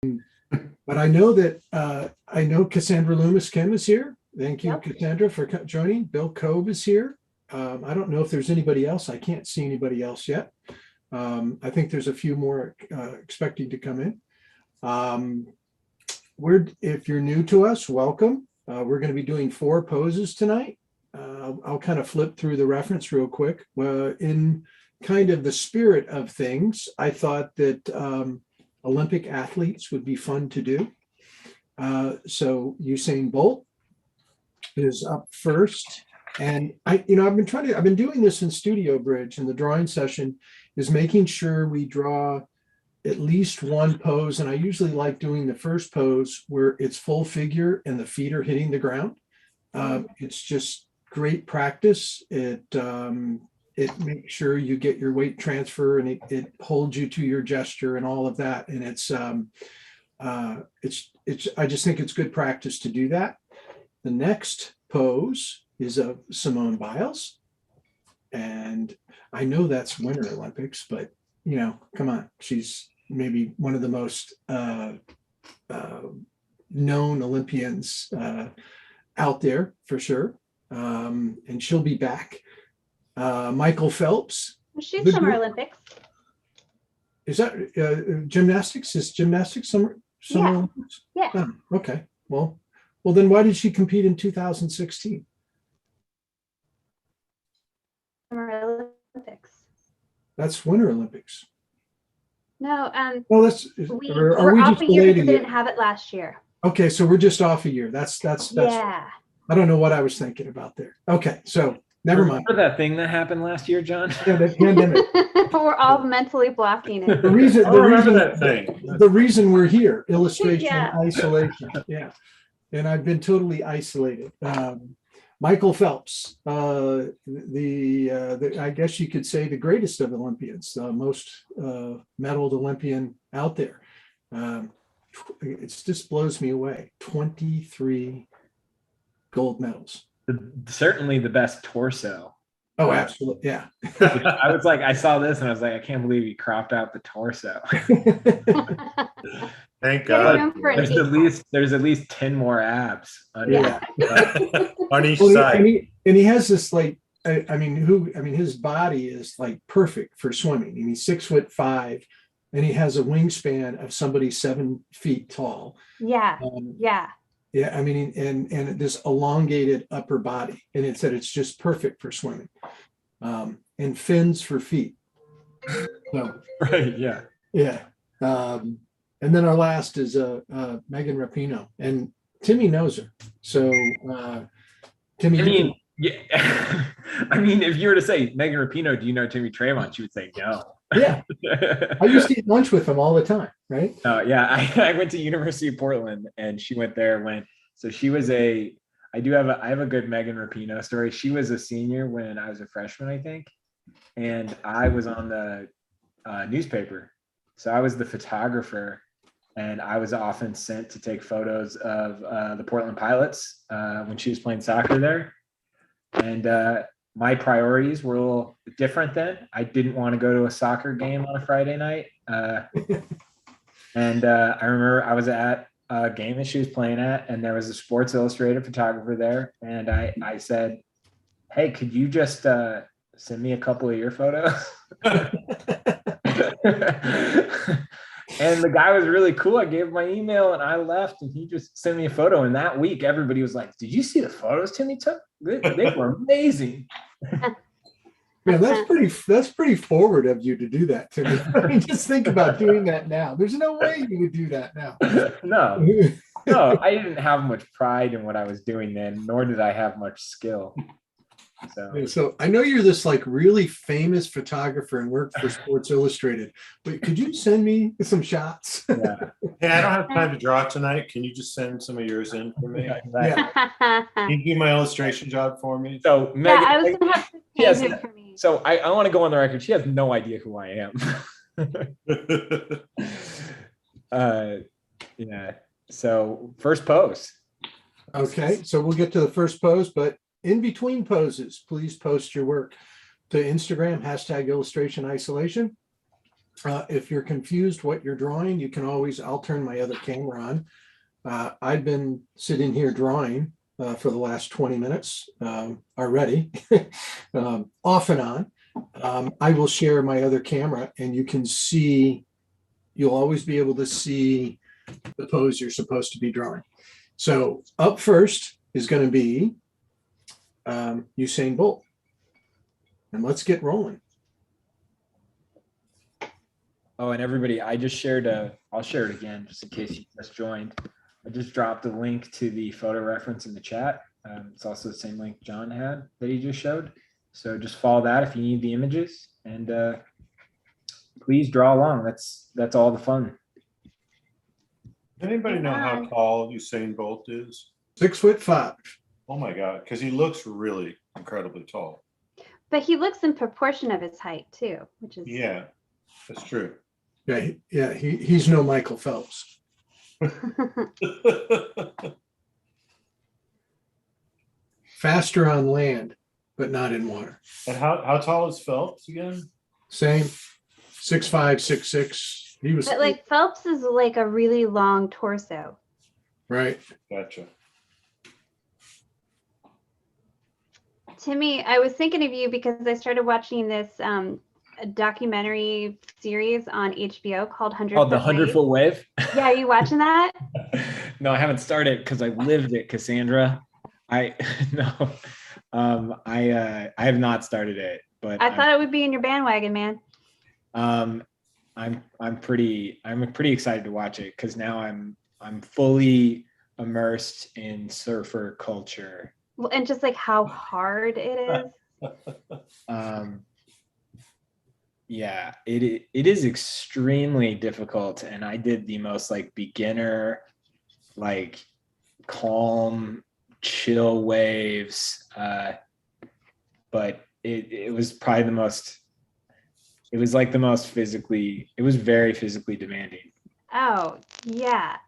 But I know that I know Cassandra Loomis Kim is here. Thank you, Yep. Cassandra, for joining. Bill Cobe is here. I don't know if there's anybody else. I can't see anybody else yet. I think there's a few more expecting to come in. If you're new to us, welcome. We're going to be doing 4 poses tonight. I'll kind of flip through the reference real quick. In kind of the spirit of things, I thought that Olympic athletes would be fun to do. So Usain Bolt is up first. And I've been doing this in Studio Bridge, and the drawing session is making sure we draw at least one pose. And I usually like doing the first pose where it's full figure and the feet are hitting the ground. It's just great practice. It makes sure you get your weight transfer, and it holds you to your gesture and all of that. And I just think it's good practice to do that. The next pose is of Simone Biles. And I know that's Winter Olympics, but come on, she's maybe one of the most known Olympians out there for sure. And she'll be back. Michael Phelps. She's Summer Olympics. Is that gymnastics? Is gymnastics summer Olympics? Yeah. Oh, okay. Well, then why did she compete in 2016? Summer Olympics. That's Winter Olympics. No, Well, that's we're we off just a year delayed because a they year? didn't have it last year. Okay, so we're just off a year. That's Yeah. I don't know what I was thinking about there. Okay, so never mind. Remember that thing that happened last year, John? Yeah, the pandemic. We're all mentally blocking it. The reason that thing. the reason we're here, illustration, Yeah. isolation. Yeah. And I've been totally isolated. Michael Phelps, I guess you could say the greatest of Olympians, the most medaled Olympian out there. It just blows me away. 23 gold medals. Certainly the best torso. Oh, absolutely. Yeah. I was like, I saw this and I was like, I can't believe he cropped out the torso. Thank Get God. room for an There's at least 10 more abs. Yeah. On each Well, side. and he has this his body is like perfect for swimming. And he's 6'5", and he has a wingspan of somebody 7 feet tall. Yeah. Yeah. Yeah, I mean, and this elongated upper body, and it said it's just perfect for swimming, and fins for feet. So, Right. Yeah. yeah. And then our last is Megan Rapinoe, and Timmy knows her. So Timmy. I mean, yeah. I mean, if you were to say Megan Rapinoe, do you know Timmy Trayvon? She would say no. Yeah, I used to eat lunch with him all the time, right? Yeah, I went to University of Portland, and she went there so she was I have a good Megan Rapinoe story. She was a senior when I was a freshman, I think, and I was on the newspaper, so I was the photographer, and I was often sent to take photos of the Portland Pilots when she was playing soccer there, and my priorities were a little different then. I didn't want to go to a soccer game on a Friday night. And I remember I was at a game that she was playing at, and there was a Sports Illustrated photographer there. And I said, hey, could you just send me a couple of your photos? And the guy was really cool. I gave him my email and I left, and he just sent me a photo. And that week, everybody was like, did you see the photos Timmy took? They were amazing. Yeah, that's pretty forward of you to do that, Timmy. I mean, just think about doing that now. There's no way you would do that now. No, I didn't have much pride in what I was doing then, nor did I have much skill. So I know you're this like really famous photographer and work for Sports Illustrated, but could you send me some shots? Yeah. Hey, I don't have time to draw tonight. Can you just send some of yours in for me? Yeah. Can you do my illustration job for me? So Megan, I was gonna have to Yes. change it for me. so I want to go on the record. She has no idea who I am. Yeah. So first pose. Okay, so we'll get to the first pose, but in between poses, please post your work to Instagram, #illustration isolation. If you're confused what you're drawing, you can always, I'll turn my other camera on. I've been sitting here drawing for the last 20 minutes already, off and on. I will share my other camera and you can see, you'll always be able to see the pose you're supposed to be drawing. So up first is going to be Usain Bolt. And let's get rolling. Oh, and everybody, I just shared I'll share it again just in case you just joined. I just dropped a link to the photo reference in the chat. It's also the same link John had that he just showed. So just follow that if you need the images, and please draw along. That's all the fun. Does anybody know how tall Usain Bolt is? 6'5". Oh my God, because he looks really incredibly tall. But he looks in proportion of his height too, which is Yeah, that's true. Yeah, he's no Michael Phelps. Faster on land, but not in water. And how tall is Phelps again? Same, 6'5", 6'6". He was But like Phelps is like a really long torso. right. Gotcha. Timmy, I was thinking of you because I started watching this documentary series on HBO called 100 Oh, the Foot 100-foot wave. Yeah, are you watching that? No, I haven't started because I lived it, Cassandra. I have not started it, but I thought it would be in your bandwagon, man. I'm pretty excited to watch it because now I'm fully immersed in surfer culture. Well, and just like how hard it is. Yeah, it is extremely difficult, and I did the most like beginner, like calm, chill waves, but it was probably the most. It was like the most physically. It was very physically demanding. Oh yeah.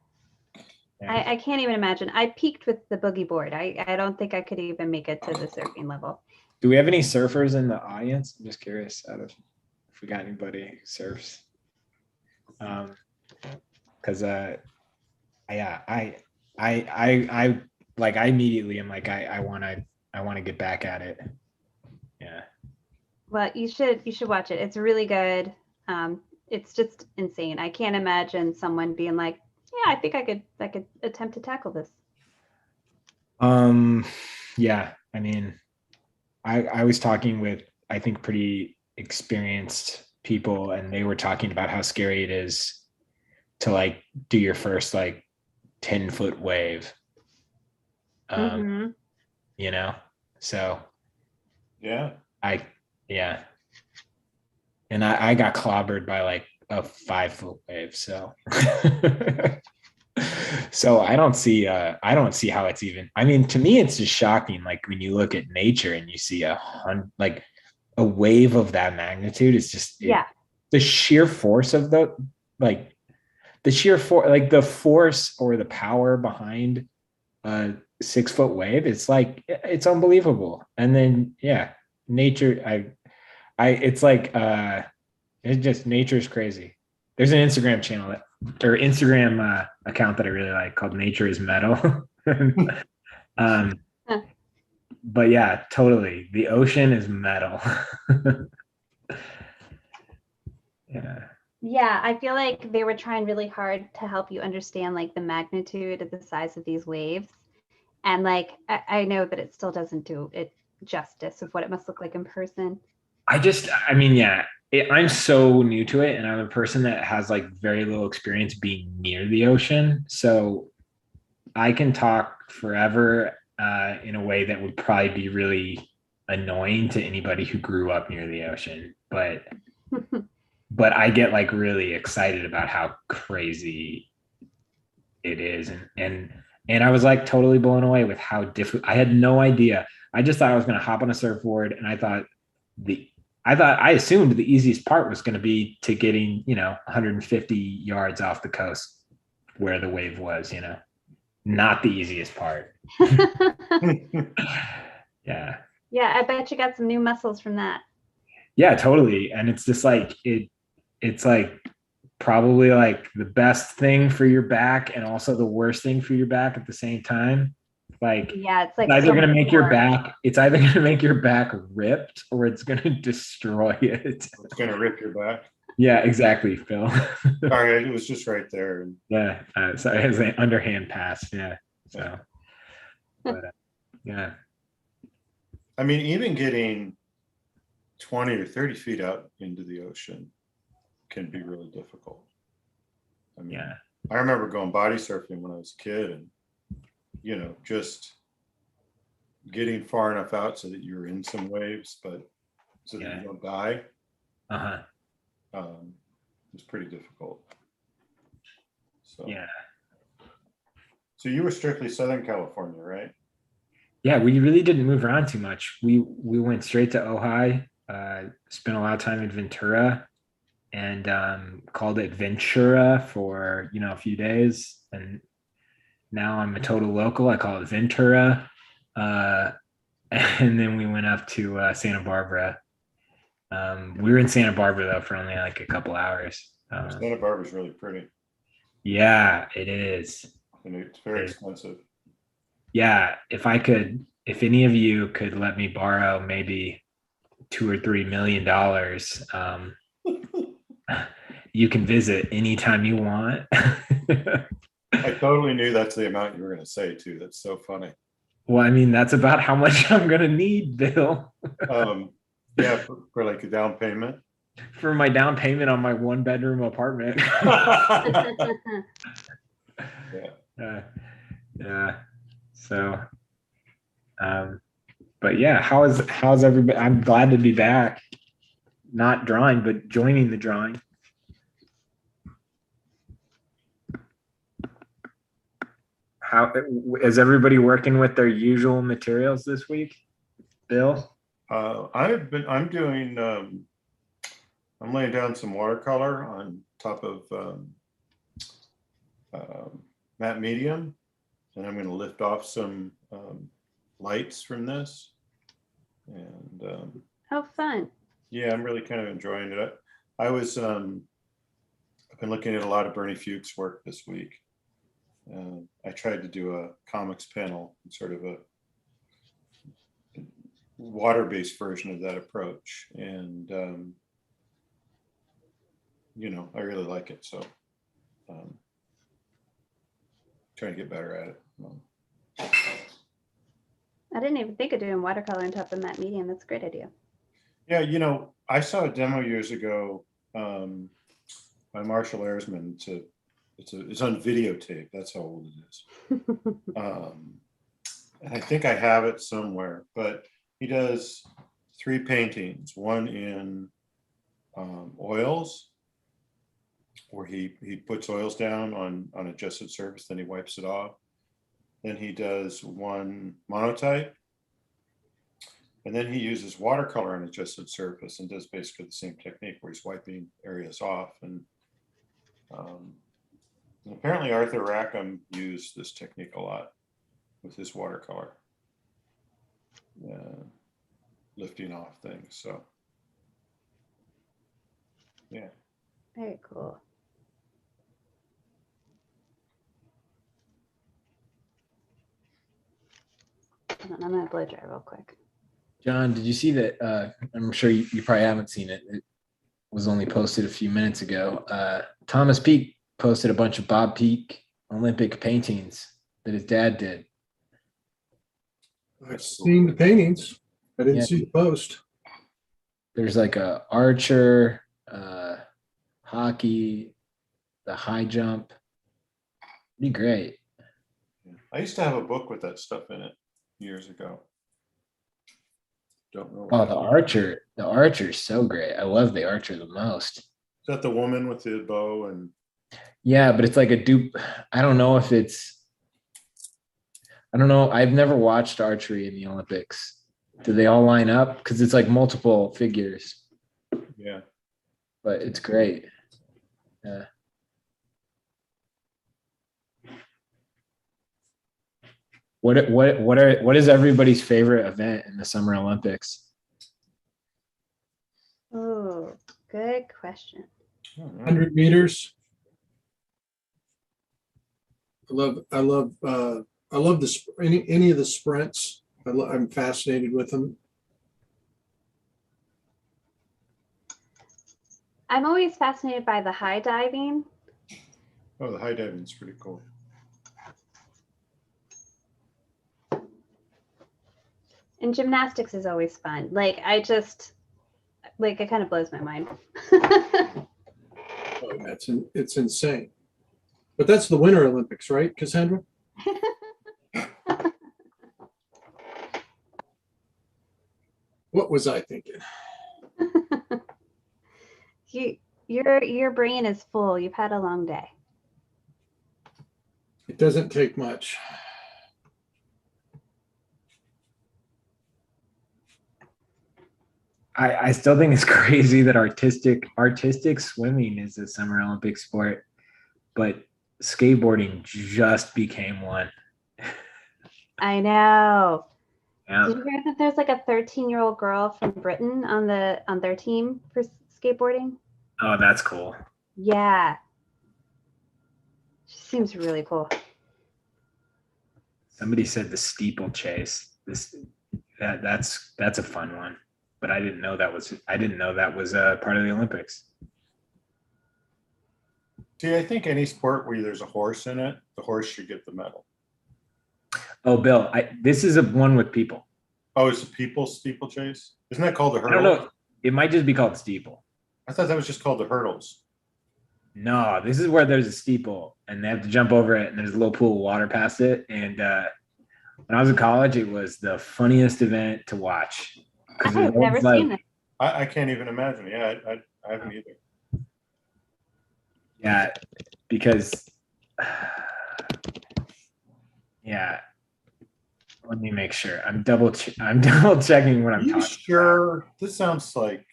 Yeah. I can't even imagine. I peaked with the boogie board. I don't think I could even make it to the surfing level. Do we have any surfers in the audience? I'm just curious if we got anybody who surfs. Because yeah, I like I immediately am like I want to get back at it. Yeah. Well, you should watch it. It's really good. It's just insane. I can't imagine someone being like, yeah, I think I could attempt to tackle this. Yeah, I mean, I was talking with, I think, pretty experienced people, and they were talking about how scary it is to like do your first like 10-foot wave. You know, so Yeah. Yeah. And I got clobbered by like a 5-foot wave. So so I don't see how it's even, I mean, to me, it's just shocking. Like when you look at nature and you see like a wave of that magnitude is just, the sheer force of the force or the power behind a 6-foot wave. It's like, it's unbelievable. And then, yeah, nature, it's like, it's just, nature's crazy. There's an Instagram channel or Instagram account that I really like called Nature is Metal. But yeah, totally. The ocean is metal. Yeah. Yeah, I feel like they were trying really hard to help you understand like the magnitude of the size of these waves. And like, I know that it still doesn't do it justice of what it must look like in person. I mean, yeah, I'm so new to it, and I'm a person that has like very little experience being near the ocean. So I can talk forever in a way that would probably be really annoying to anybody who grew up near the ocean. But I get like really excited about how crazy it is. And I was like totally blown away with how difficult. I had no idea. I just thought I was going to hop on a surfboard, and I assumed the easiest part was going to be to getting, 150 yards off the coast where the wave was, not the easiest part. Yeah. Yeah, I bet you got some new muscles from that. Yeah, totally. And it's just like it's like probably like the best thing for your back and also the worst thing for your back at the same time. Like Yeah, it's like it's either so gonna much make your work. back, it's either gonna make your back ripped or it's gonna destroy it. It's gonna rip your back. Yeah, exactly, Phil. Sorry, it was just right there. Yeah, so it was an underhand pass. Yeah, so, but yeah, I mean, even getting 20 or 30 feet out into the ocean can be really difficult. I mean, yeah, I remember going body surfing when I was a kid and, you know, just getting far enough out so that you're in some waves, but so that Yeah. you don't die. uh-huh, It's pretty difficult. So, yeah, so you were strictly Southern California, right? yeah. We really didn't move around too much. We went straight to Ojai. Spent a lot of time in Ventura, and called it Ventura for a few days, and now I'm a total local. I call it Ventura. And then we went up to Santa Barbara. We were in Santa Barbara though for only like a couple hours. Santa Barbara's really pretty Yeah, it is. and it's very expensive. Yeah, if any of you could let me borrow maybe $2 or $3 million, you can visit anytime you want. I totally knew that's the amount you were going to say too. That's so funny. Well, I mean, that's about how much I'm gonna need, Bill, Yeah, for like a down payment. for my down payment on my 1-bedroom apartment. Yeah. Yeah. So, but yeah, how's everybody? I'm glad to be back. Not drawing, but joining the drawing. How is everybody working with their usual materials this week, Bill? I'm doing, I'm laying down some watercolor on top of matte medium, and I'm going to lift off some lights from this. And Oh, fun. yeah, I'm really kind of enjoying it. I've been looking at a lot of Bernie Fuchs' work this week. I tried to do a comics panel, sort of a water-based version of that approach, and I really like it, so trying to get better at it. I didn't even think of doing watercolor on top of matte medium. That's a great idea. Yeah, I saw a demo years ago by Marshall Ayersman. It's on videotape. That's how old it is. And I think I have it somewhere, but he does 3 paintings, one in oils, where he puts oils down on a gesso surface, then he wipes it off. Then he does one monotype, and then he uses watercolor on a gesso surface and does basically the same technique where he's wiping areas off. And apparently Arthur Rackham used this technique a lot with his watercolor, lifting off things. So yeah. Very cool. Hold on, I'm gonna blow dry real quick. John, did you see that? I'm sure you probably haven't seen it. It was only posted a few minutes ago. Thomas Peake posted a bunch of Bob Peake Olympic paintings that his dad did. I've seen the paintings. I didn't see the post. There's like a archer, hockey, the high jump. Be great. I used to have a book with that stuff in it years ago. Don't know. Oh, the archer is so great. I love the archer the most. Is that the woman with the bow? And yeah, but it's like a dupe. I don't know. I've never watched archery in the Olympics. Do they all line up? Because it's like multiple figures. Yeah. But it's great. Yeah. What is everybody's favorite event in the Summer Olympics? Oh, good question. Oh, no. 100 meters. I love any of the sprints. I'm fascinated with them. I'm always fascinated by the high diving. Oh, the high diving is pretty cool. And gymnastics is always fun. Like it kind of blows my mind. Oh, it's insane. But that's the Winter Olympics, right, Cassandra? What was I thinking? Your brain is full. You've had a long day. It doesn't take much. I still think it's crazy that artistic swimming is a Summer Olympic sport, but skateboarding just became one. I know. Yeah. Did you hear that there's like a 13-year-old girl from Britain on their team for skateboarding? Oh, that's cool. Yeah. She seems really cool. Somebody said the steeplechase. That's a fun one, but I didn't know that was a part of the Olympics. See, I think any sport where there's a horse in it, the horse should get the medal. Oh, Bill, this is a one with people. Oh, it's the people steeplechase? Isn't that called the I hurdles? don't know. It might just be called steeple. I thought that was just called the hurdles. No, this is where there's a steeple and they have to jump over it and there's a little pool of water past it. And when I was in college, it was the funniest event to watch. I've never seen this. I can't even imagine. Yeah, I haven't either. Yeah, because yeah. Let me make sure. I'm double checking what I'm You talking sure? about. This sounds like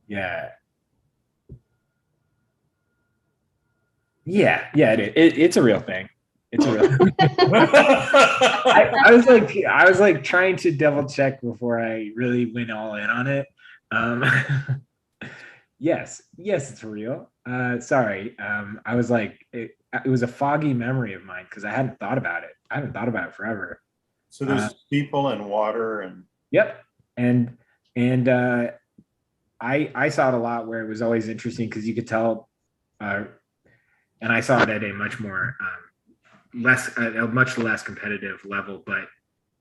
Yeah. Yeah, it's a real thing. It's a real thing. I was like trying to double check before I really went all in on it. Yes, it's real. Sorry. I was like, it was a foggy memory of mine because I hadn't thought about it. I haven't thought about it forever. so. There's people and water and Yep. And I saw it a lot where it was always interesting because you could tell, and I saw it at a much more a much less competitive level, but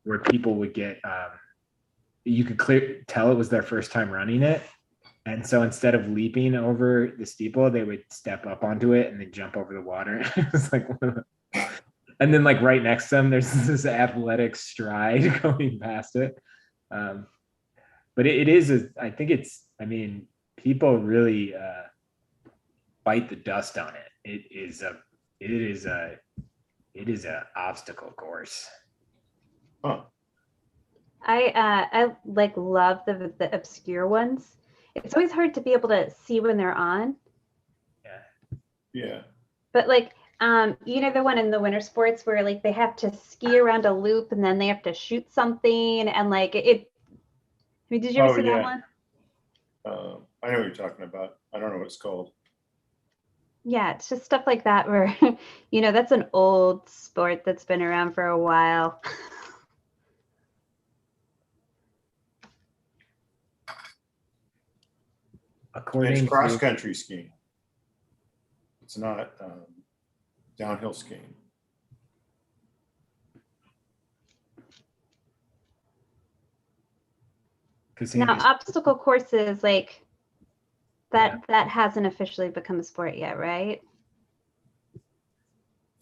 where people would get, you could tell it was their first time running it. And so instead of leaping over the steeple, they would step up onto it and then jump over the water. It's like, and then like right next to them, there's this athletic stride going past it. But it is, I mean, people really bite the dust on it. It is a obstacle course. huh. I like love the obscure ones. It's always hard to be able to see when they're on. Yeah. But like the one in the winter sports where like they have to ski around a loop and then they have to shoot something and like it. I mean, did you ever see that one? I know what you're talking about. I don't know what it's called. Yeah, it's just stuff like that where that's an old sport that's been around for a while. It's cross-country skiing. It's not downhill skiing. Now, obstacle courses like that hasn't officially become a sport yet, right?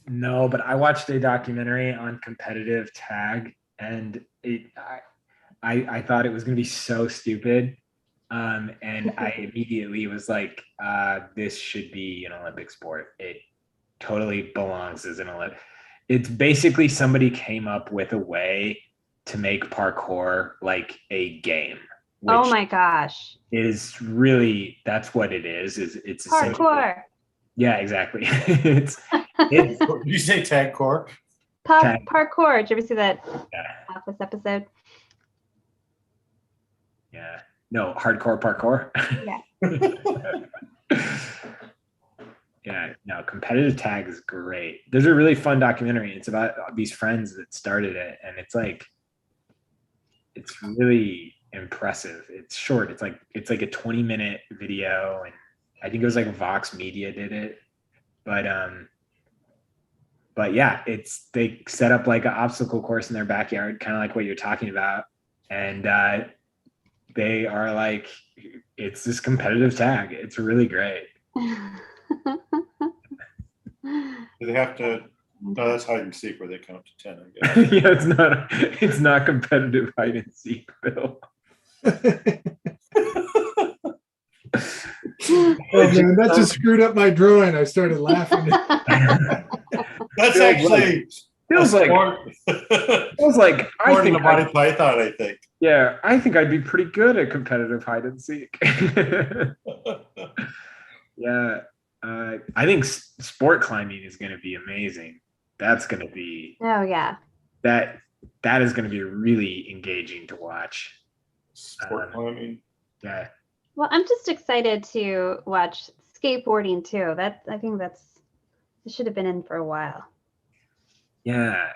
No, but I watched a documentary on competitive tag, and I thought it was going to be so stupid. And I immediately was like, this should be an Olympic sport. It totally belongs as an Olympic. It's basically somebody came up with a way to make parkour like a game. Oh my gosh. Is really, that's what it is it's parkour. Yeah, exactly. Did you say tagcore? Parkour. Did you ever see that Office episode? Yeah. No, hardcore parkour. Yeah. Yeah, no, competitive tag is great. There's a really fun documentary. It's about these friends that started it, and it's like, it's really impressive. It's short. It's like a 20-minute video, and I think it was like Vox Media did it. But yeah, they set up like an obstacle course in their backyard, kind of like what you're talking about, and they are like, it's this competitive tag. It's really great. Do they have to? No, that's hide and seek where they count to 10, I guess. Yeah, it's not competitive hide and seek, Bill. Oh man, that just screwed up my drawing. I started laughing. That's Feels actually Feels like more I than think the Monty Python, I think. yeah, I think I'd be pretty good at competitive hide and seek. Yeah, I think sport climbing is going to be amazing. That's going to be Oh yeah. that is going to be really engaging to watch. Sport climbing. Yeah, Well, I'm just excited to watch skateboarding too. I think it should have been in for a while. yeah,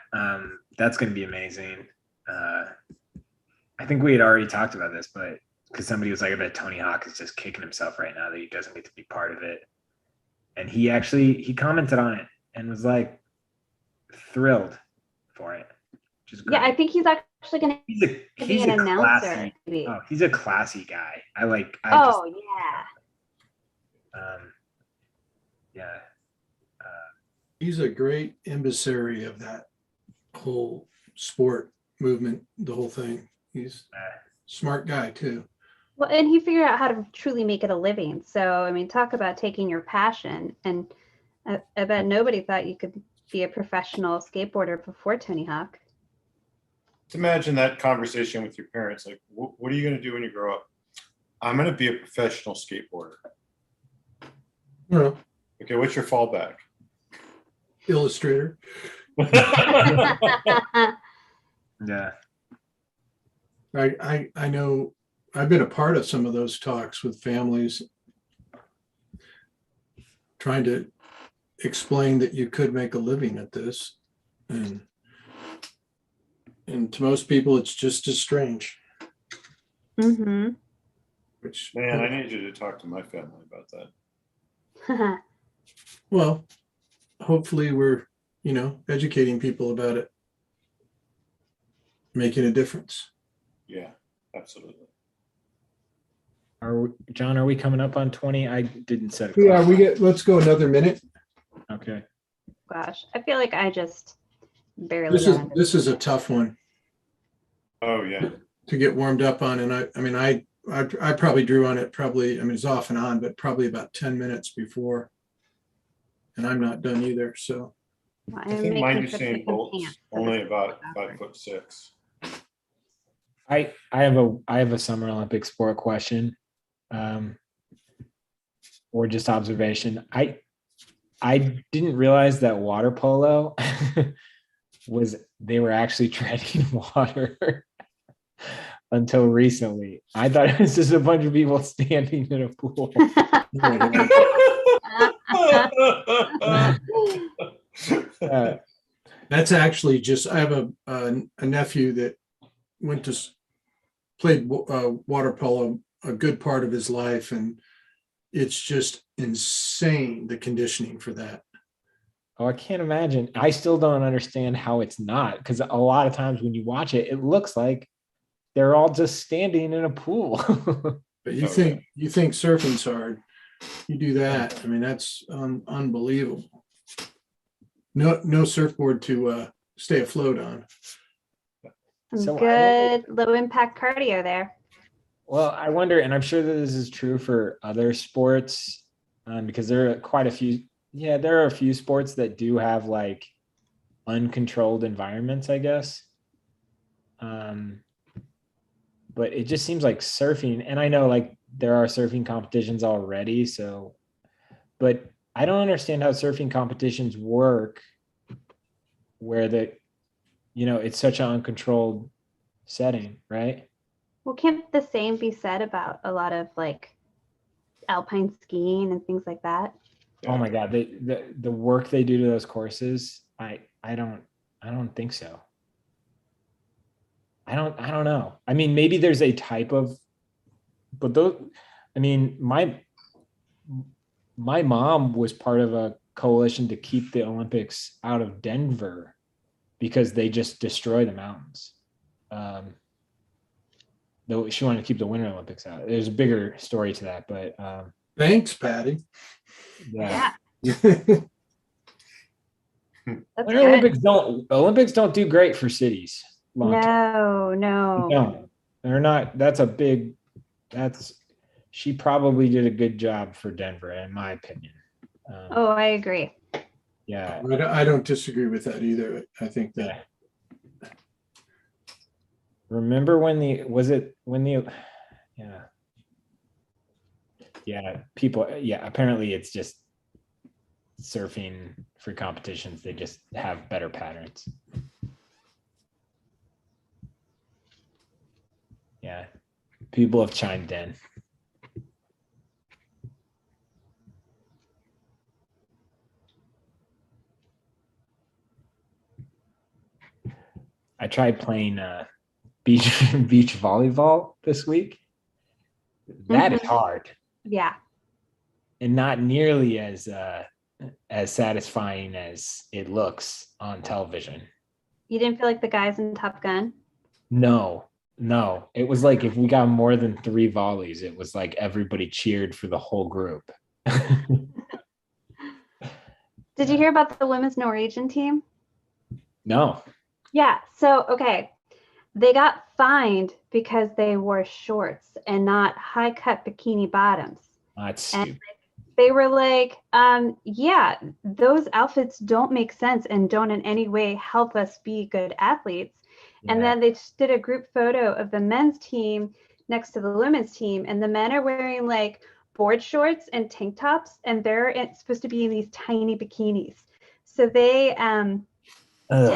that's going to be amazing. I think we had already talked about this, but because somebody was like, I bet Tony Hawk is just kicking himself right now that he doesn't get to be part of it. And he commented on it and was like thrilled for it, which is great. Yeah, I think he's actually going he's to be an announcer. classy, Maybe. oh, he's a classy guy. Oh yeah. Yeah. He's a great emissary of that whole sport movement, the whole thing. He's a smart guy too. Well, and he figured out how to truly make it a living. So, I mean, talk about taking your passion. And I bet nobody thought you could be a professional skateboarder before Tony Hawk. Just imagine that conversation with your parents. Like, what are you going to do when you grow up? I'm going to be a professional skateboarder. Well, Okay, what's your fallback? illustrator. Yeah. I know I've been a part of some of those talks with families trying to explain that you could make a living at this. And to most people, it's just as strange. Mm-hmm. Which, Man, I need you to talk to my family about that. well, hopefully we're, educating people about it, making a difference. Yeah, absolutely. John, are we coming up on 20? I didn't set it. Yeah, let's go another minute. Okay. Gosh, I feel like I just barely. This is a tough one Oh yeah. to get warmed up on. And I probably drew on it it's off and on, but probably about 10 minutes before. And I'm not done either. So I think my Usain Bolt's only about 5'6". I have a Summer Olympic sport question, or just observation. I didn't realize that water polo they were actually treading water until recently. I thought it was just a bunch of people standing in a pool. that's actually just, I have a nephew that played water polo a good part of his life, and it's just insane, the conditioning for that. Oh, I can't imagine. I still don't understand how it's not, because a lot of times when you watch it, it looks like they're all just standing in a pool. But you think surfing's hard, you do that, that's unbelievable. No surfboard to stay afloat on. Some good low impact cardio there. Well, I wonder, and I'm sure that this is true for other sports, because there are quite a few. Yeah, there are a few sports that do have like uncontrolled environments, I guess. But it just seems like surfing, and I know like there are surfing competitions already, but I don't understand how surfing competitions work where it's such an uncontrolled setting, right? Well, can't the same be said about a lot of like alpine skiing and things like that? Oh my God, the work they do to those courses, I don't think so. I don't know. I mean, maybe there's a type of, but those, I mean, my mom was part of a coalition to keep the Olympics out of Denver because they just destroy the mountains. Though she wanted to keep the Winter Olympics out. There's a bigger story to that, but Thanks, Patty. yeah. That's Winter good. Olympics don't do great for cities. Long term. No. No, they're not. She probably did a good job for Denver, in my opinion. Oh, I agree. Yeah. I don't disagree with that either. I think that. Yeah. Remember apparently it's just surfing for competitions. They just have better patterns. Yeah. People have chimed in. I tried playing beach volleyball this week. That is hard. Yeah. And not nearly as satisfying as it looks on television. You didn't feel like the guys in Top Gun? No. It was like if we got more than 3 volleys, it was like everybody cheered for the whole group. Did you hear about the women's Norwegian team? No. Yeah. So, okay. They got fined because they wore shorts and not high cut bikini bottoms. That's stupid. And they were like, yeah, those outfits don't make sense and don't in any way help us be good athletes. Yeah. And then they just did a group photo of the men's team next to the women's team. And the men are wearing like board shorts and tank tops, and they're supposed to be in these tiny bikinis. So they, where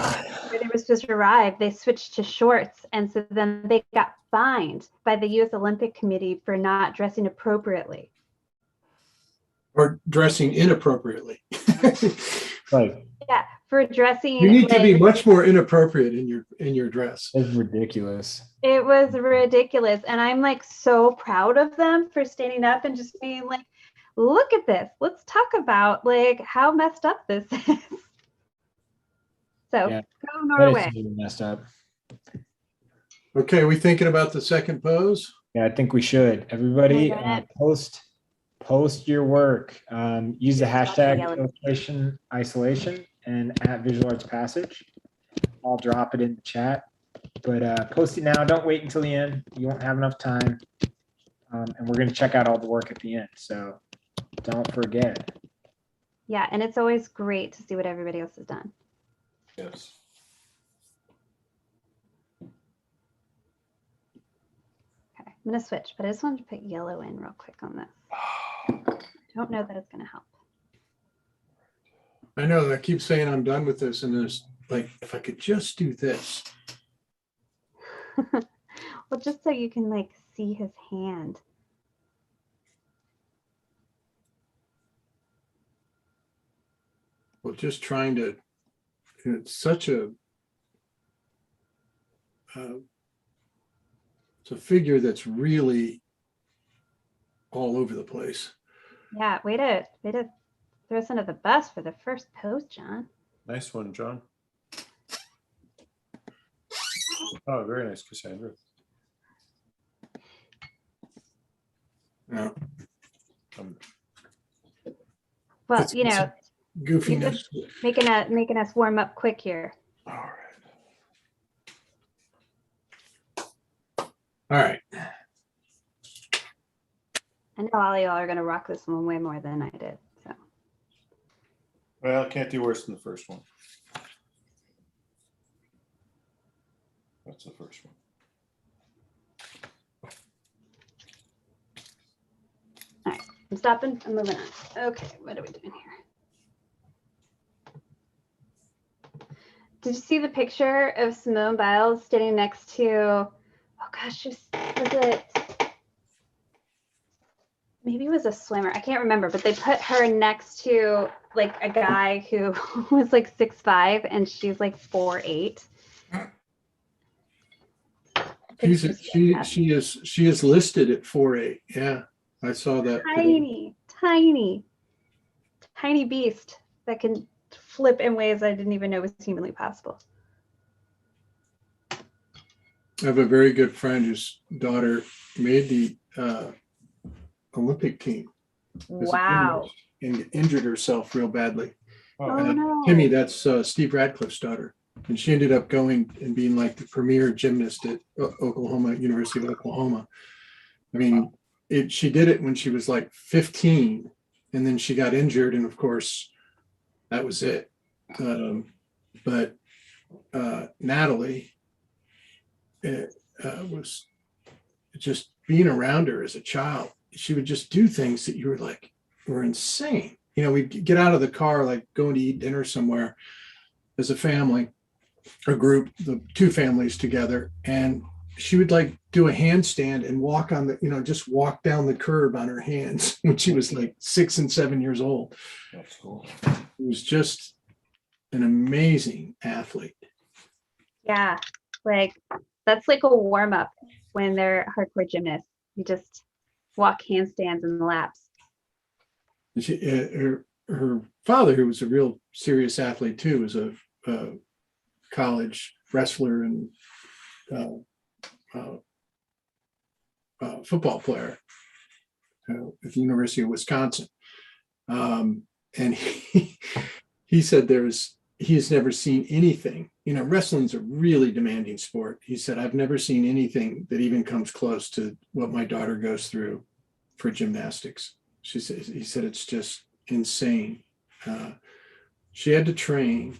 they were supposed to arrive, they switched to shorts. And so then they got fined by the U.S. Olympic Committee for not dressing appropriately. Or dressing inappropriately. Like, yeah, for dressing. You need to be much more inappropriate in your dress. It's ridiculous. It was ridiculous. And I'm like so proud of them for standing up and just being like, look at this. Let's talk about like how messed up this is. So yeah, go Norway. That is really messed up. Okay, we thinking about the second pose? Yeah, I think we should. Everybody post your work. Use the hashtag illustration isolation and at Visual Arts Passage. I'll drop it in the chat. But post it now. Don't wait until the end. You won't have enough time. And we're going to check out all the work at the end. So don't forget. Yeah, and it's always great to see what everybody else has done. Yes. Okay, I'm going to switch, but I just wanted to put yellow in real quick on this. Don't know that it's going to help. I know. I keep saying I'm done with this, and there's like, if I could just do this. Well, just so you can like see his hand. Well, just trying to. It's such a. It's a figure that's really all over the place. Yeah, way to throw us under the bus for the first pose, John. Nice one, John. Oh, very nice, Cassandra. Yeah. Well, It's you know, goofiness. making us warm up quick here. All right. I know all y'all are going to rock this one way more than I did. So. Well, can't do worse than the first one. That's the first one. All right, I'm stopping. I'm moving on. Okay, what are we doing here? Did you see the picture of Simone Biles standing next to oh gosh, was it? Maybe it was a swimmer. I can't remember, but they put her next to like a guy who was like 6'5" and she's like 4'8". She is listed at 4'8". Yeah, I saw that. Tiny beast that can flip in ways I didn't even know was humanly possible. I have a very good friend whose daughter made the Olympic team. Wow. And injured herself real badly. Oh no. Timmy, that's Steve Radcliffe's daughter. And she ended up going and being like the premier gymnast at University of Oklahoma. I mean, she did it when she was like 15, and then she got injured, and of course, that was it. But Natalie was just being around her as a child. She would just do things that you were like, were insane. You know, we'd get out of the car, like going to eat dinner somewhere as a family, a group, the two families together, and she would like do a handstand and walk on the, just walk down the curb on her hands when she was like 6 and 7 years old. That's cool. It was just an amazing athlete. Yeah, like that's like a warm up when they're hardcore gymnasts. You just walk handstands in the laps. Her father, who was a real serious athlete too, was a college wrestler and football player at the University of Wisconsin. And he said he has never seen anything. Wrestling's a really demanding sport. He said, I've never seen anything that even comes close to what my daughter goes through for gymnastics. He said, it's just insane. She had to train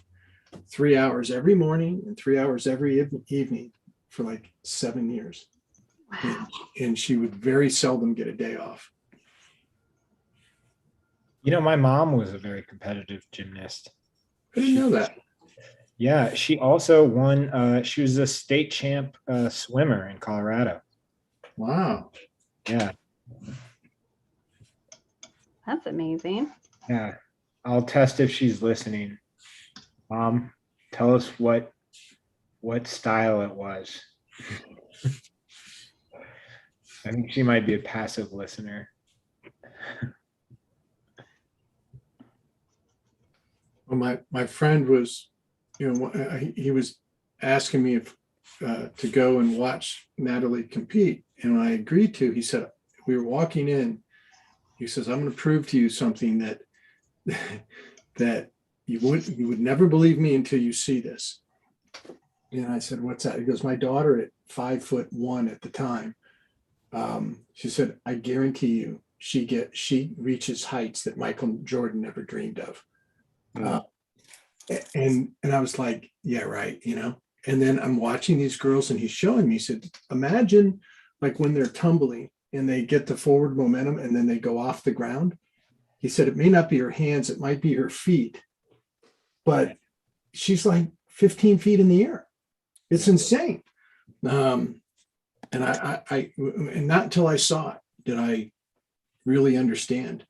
3 hours every morning and 3 hours every evening for like 7 years. Wow. And she would very seldom get a day off. My mom was a very competitive gymnast. I didn't know that. Yeah, she also won. She was a state champ swimmer in Colorado. Wow. Yeah. That's amazing. Yeah. I'll test if she's listening. Mom, tell us what style it was. I think she might be a passive listener. Well, my friend was, he was asking me if to go and watch Natalie compete, and I agreed to. He said, we were walking in. He says, I'm going to prove to you something that that you would never believe me until you see this. And I said, what's that? He goes, my daughter at 5'1" at the time. She said, I guarantee you, she reaches heights that Michael Jordan never dreamed of. And I was like, yeah, right. And then I'm watching these girls and he's showing me, he said, imagine like when they're tumbling and they get the forward momentum and then they go off the ground. He said, it may not be her hands, it might be her feet, but she's like 15 feet in the air. It's insane. And and not until I saw it did I really understand.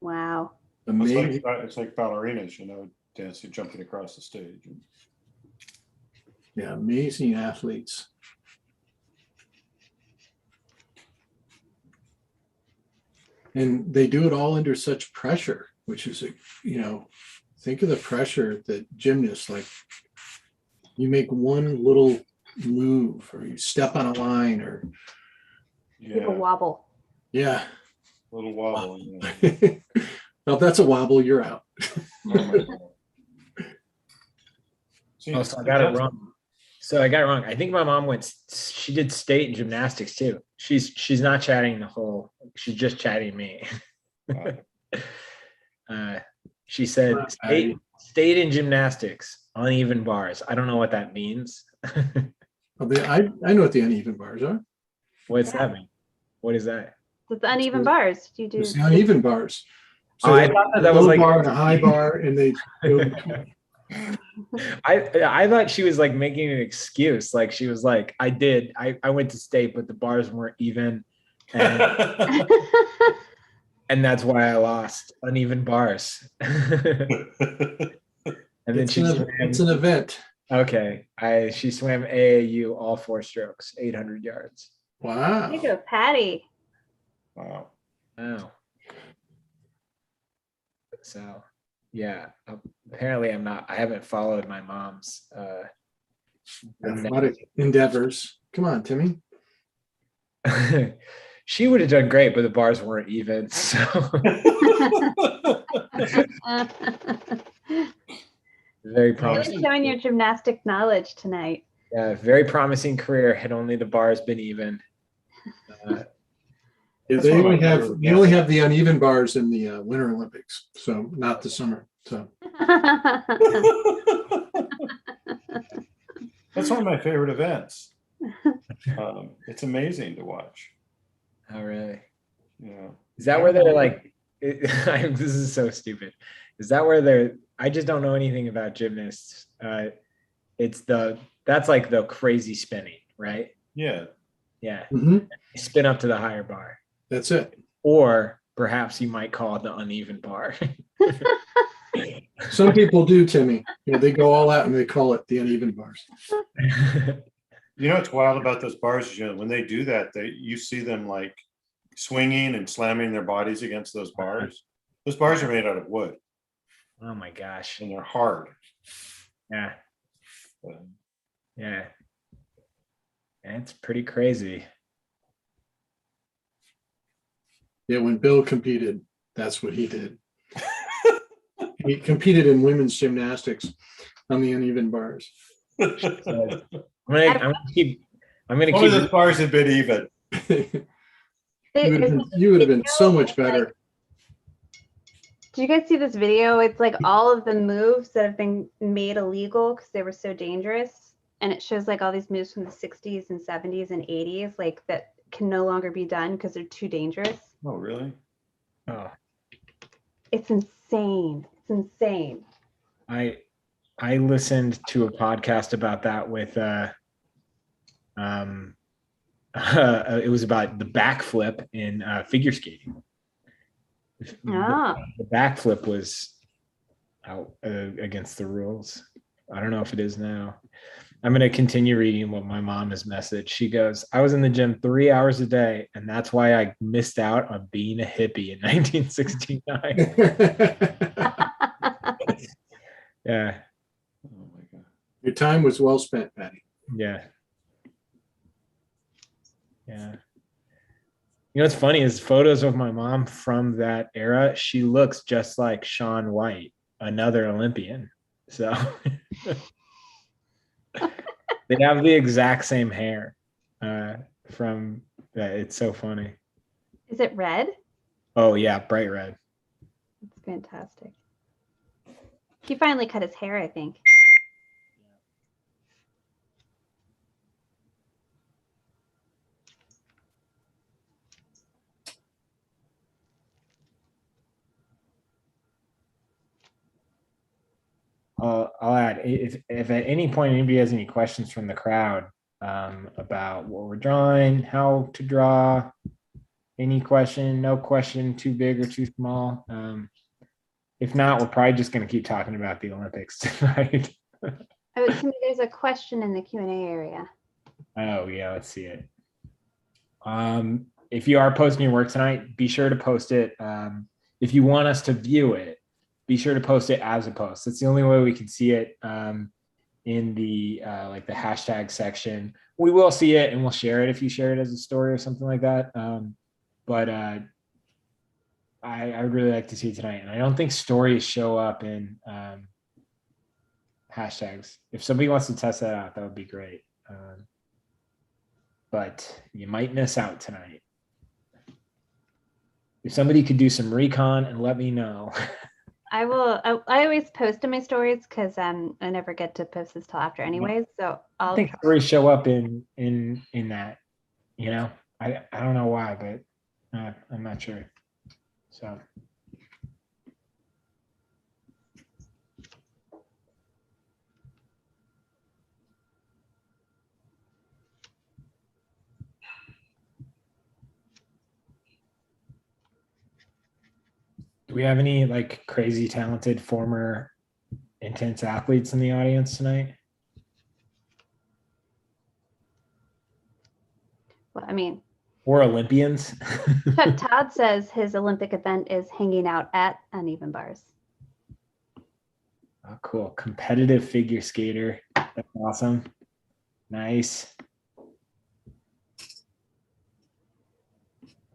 Wow. Amazing. It's like ballerinas, dancing, jumping across the stage. Yeah, amazing athletes. And they do it all under such pressure, which is, think of the pressure that gymnasts, like you make one little move or you step on a line or A wobble. Yeah. A little wobble. Well, if that's a wobble, you're out. So I got it wrong. I think my mom she did state in gymnastics too. She's not chatting she's just chatting me. She said state in gymnastics, uneven bars. I don't know what that means. I know what the uneven bars are. What's that mean? What is that? It's uneven bars. You do It's the uneven bars. So I thought that was a low like bar and a high bar, and they go between. I thought she was like making an excuse. Like she was like, I went to state, but the bars weren't even. And, and that's why I lost uneven bars. And then It's an event. Okay. She swam AAU all 4 strokes, 800 yards. Wow. There you go, Patty. Wow. Oh. So yeah. Apparently I haven't followed my mom's Athletic endeavors. Come on, Timmy. she would have done great, but the bars weren't even. So very Really promising. showing your gymnastic knowledge tonight. Yeah, very promising career had only the bars been even. Yeah, they only have the uneven bars in the Winter Olympics, so not the summer. So That's one of my favorite events. It's amazing to watch. Oh, really? Yeah. Is that where they're like, this is so stupid. Is that where I just don't know anything about gymnasts. That's like the crazy spinning, right? Yeah. Yeah. mhm, Spin up to the higher bar. that's it. Or perhaps you might call it the uneven bar. Some people do, Timmy. They go all out and they call it the uneven bars. You know what's wild about those bars? When they do that, you see them like swinging and slamming their bodies against those bars. Those bars are made out of wood Oh my gosh. and they're hard. Yeah. But Yeah. It's pretty crazy. Yeah, when Bill competed, that's what he did. He competed in women's gymnastics on the uneven bars. So, I'm gonna keep Only those bars have been even. You would have been so much better. Did you guys see this video? It's like all of the moves that have been made illegal because they were so dangerous. And it shows like all these moves from the 60s and 70s and 80s, like that can no longer be done because they're too dangerous. Oh, really? Oh, It's insane. It's insane. I listened to a podcast about that with it was about the backflip in figure skating. Oh. The backflip was out against the rules. I don't know if it is now. I'm going to continue reading what my mom has messaged. She goes, I was in the gym 3 hours a day, and that's why I missed out on being a hippie in 1969. Yeah. Oh my God. Your time was well spent, Patty. Yeah. Yeah. You know what's funny is photos of my mom from that era. She looks just like Shaun White, another Olympian. So they have the exact same hair from that. It's so funny. Is it red? Oh yeah, bright red. It's fantastic. He finally cut his hair, I think. I'll add if at any point anybody has any questions from the crowd about what we're drawing, how to draw, any question, no question too big or too small. If not, we're probably just going to keep talking about the Olympics tonight. Oh, Timmy, there's a question in the Q&A area. Oh yeah, let's see it. If you are posting your work tonight, be sure to post it. If you want us to view it, be sure to post it as a post. That's the only way we can see it in the like the hashtag section. We will see it and we'll share it if you share it as a story or something like that. But I would really like to see it tonight. And I don't think stories show up in hashtags. If somebody wants to test that out, that would be great. But you might miss out tonight. If somebody could do some recon and let me know. I will. I always post in my stories because I never get to post this till after anyways. So I I'll think try. stories show up in that, you know. I don't know why, but I'm not sure. So we have any like crazy talented former intense athletes in the audience tonight? Well, I mean, Or Olympians? Chuck Todd says his Olympic event is hanging out at uneven bars. Oh, cool. Competitive figure skater. That's awesome. Nice.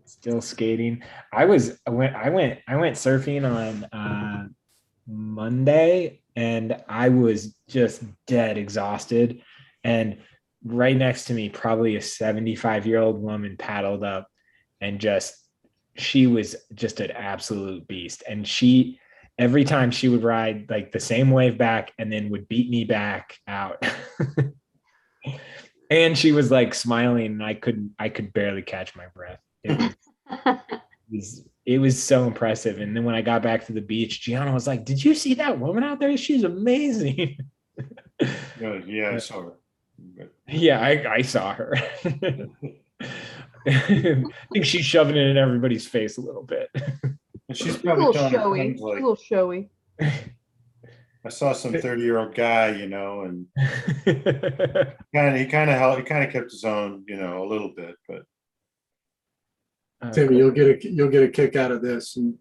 Still skating. I went surfing on Monday, and I was just dead exhausted. And right next to me, probably a 75-year-old woman paddled up, and she was just an absolute beast. And every time she would ride like the same wave back and then would beat me back out. And she was like smiling, and I could barely catch my breath. It was so impressive. And then when I got back to the beach, Gianna was like, "Did you see that woman out there? She's amazing." Yeah, I saw her. Yeah, I saw her. I think she's shoving it in everybody's face a little bit. And she's A probably little telling her showy. friends, A like, little showy. I saw some 30-year-old guy, and he kind of kept his own, a little bit, but Timmy, you'll get a kick out of this. And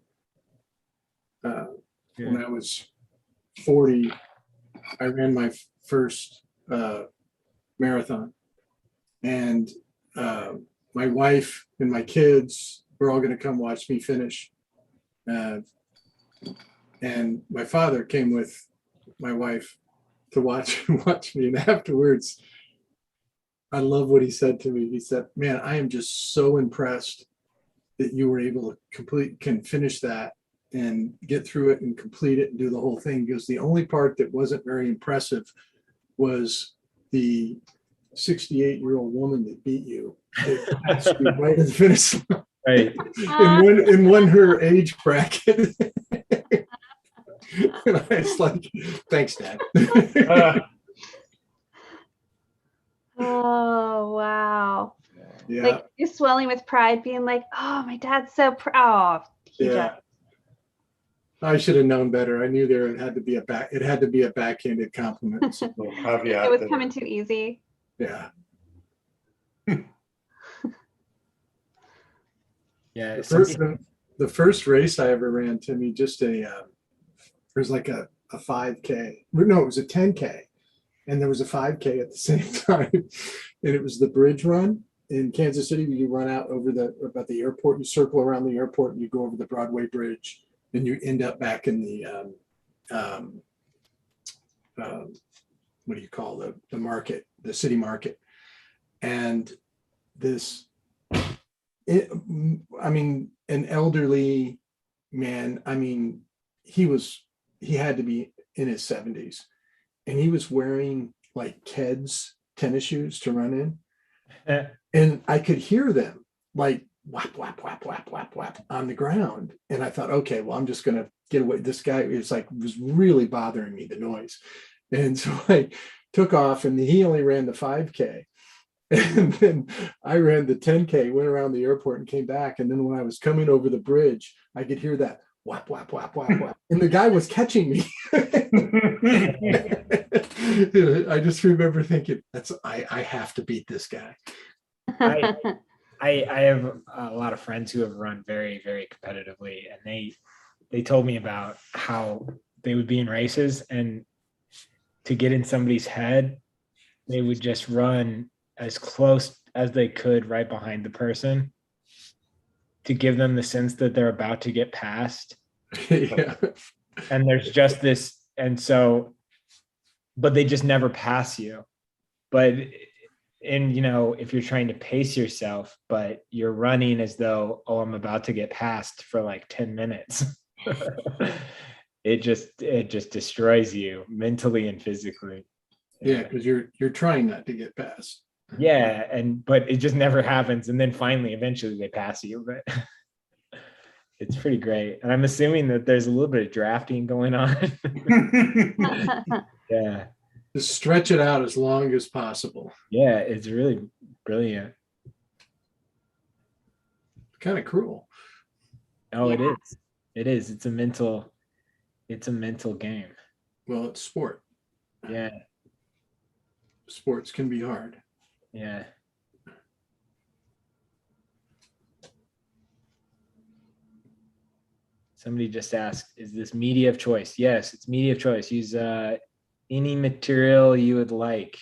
when I was 40, I ran my first marathon, and my wife and my kids were all going to come watch me finish. And my father came with my wife to watch me. And afterwards, I love what he said to me. He said, "Man, I am just so impressed that you were able to can finish that and get through it and complete it and do the whole thing." Because the only part that wasn't very impressive was the 68-year-old woman that beat you. That passed you right at the finish line. Right. In one her age bracket. And I was like, "Thanks, Dad." Oh, wow. Yeah. Like you're swelling with pride, being like, "Oh, my dad's so proud." Yeah. I should have known better. I knew it had to be a backhanded compliment. So, It was coming too easy. yeah. Yeah. The first race I ever ran, Timmy, just it was like a 5K. No, it was a 10K. And there was a 5K at the same time. And it was the bridge run in Kansas City. You run out about the airport, you circle around the airport, and you go over the Broadway Bridge, and you end up back in the what do you call the market, the city market. And an elderly man, he had to be in his 70s, and he was wearing like Keds tennis shoes to run in. And I could hear them like whap, whap, whap, whap, whap, whap on the ground. And I thought, okay, well, I'm just going to get away. This guy was really bothering me, the noise. And so I took off, and he only ran the 5K. And then I ran the 10K, went around the airport and came back. And then when I was coming over the bridge, I could hear that whap, whap, whap, whap, whap. And the guy was catching me. I just remember thinking, I have to beat this guy. I have a lot of friends who have run very, very competitively, and they told me about how they would be in races, and to get in somebody's head, they would just run as close as they could right behind the person to give them the sense that they're about to get past. Yeah. And there's just this, but they just never pass you. But if you're trying to pace yourself, but you're running as though, oh, I'm about to get past for like 10 minutes. It just destroys you mentally and physically. Yeah, because you're trying not to get past. Yeah, but it just never happens. And then eventually they pass you, but it's pretty great. And I'm assuming that there's a little bit of drafting going on. Yeah. Just stretch it out as long as possible. Yeah, it's really brilliant. Kind of cruel. Oh, yeah. It is. It is. It's a mental game. Well, it's sport. Yeah. Sports can be hard. Yeah. Somebody just asked, is this media of choice? Yes, it's media of choice. Use any material you would like.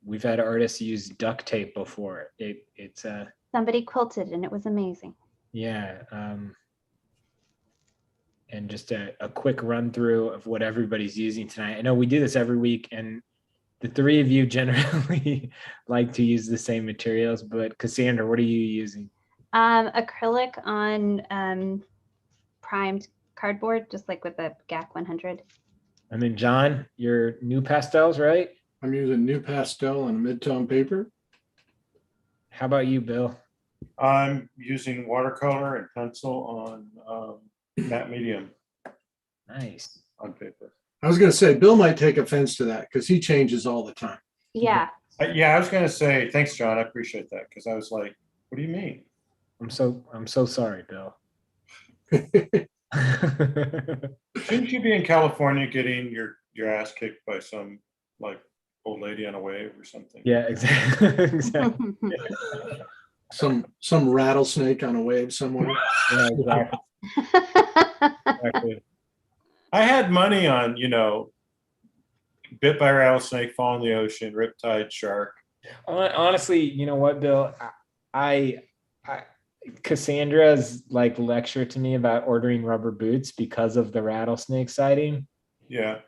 We've had artists use duct tape before. It's Somebody quilted and it was amazing. yeah. And just a quick run through of what everybody's using tonight. I know we do this every week, and the three of you generally like to use the same materials, but Cassandra, what are you using? Acrylic on primed cardboard, just like with a GAC 100. And then John, your new pastels, right? I'm using new pastel on mid-tone paper. How about you, Bill? I'm using watercolor and pencil on matte medium Nice. on paper. I was going to say, Bill might take offense to that because he changes all the time. Yeah. Yeah, I was going to say, thanks, John. I appreciate that because I was like, what do you mean? I'm so sorry, Bill. Shouldn't you be in California getting your ass kicked by some like old lady on a wave or something? Yeah, exactly. Some rattlesnake on a wave somewhere. Yeah, exactly. Exactly. I had money on, bit by rattlesnake, fall in the ocean, riptide shark. Honestly, you know what, Bill? I Cassandra's like lecture to me about ordering rubber boots because of the rattlesnake sighting. Yeah.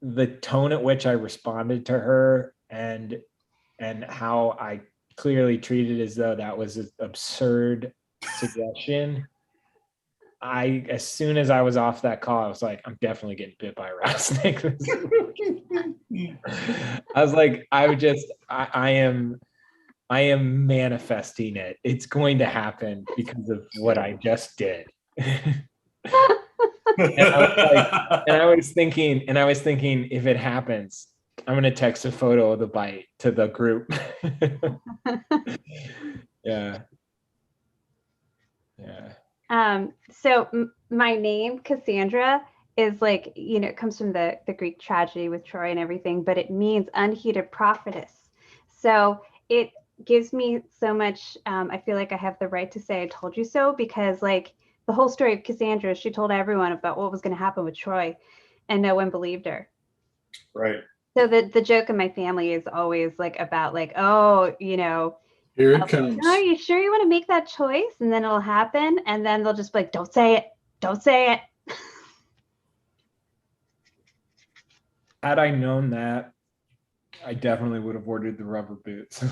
The tone at which I responded to her and how I clearly treated as though that was an absurd suggestion. As soon as I was off that call, I was like, I'm definitely getting bit by a rattlesnake. I was like, I am manifesting it. It's going to happen because of what I just did. And I was thinking, if it happens, I'm going to text a photo of the bite to the group. Yeah. So my name, Cassandra, is like, it comes from the Greek tragedy with Troy and everything, but it means unheeded prophetess. So it gives me so much, I feel like I have the right to say I told you so, because like the whole story of Cassandra, she told everyone about what was going to happen with Troy and no one believed her. Right. So the joke in my family is always like about like, oh, Here it comes. are you sure you want to make that choice? And then it'll happen. And then they'll just be like, don't say it. Don't say it. Had I known that, I definitely would have ordered the rubber boots.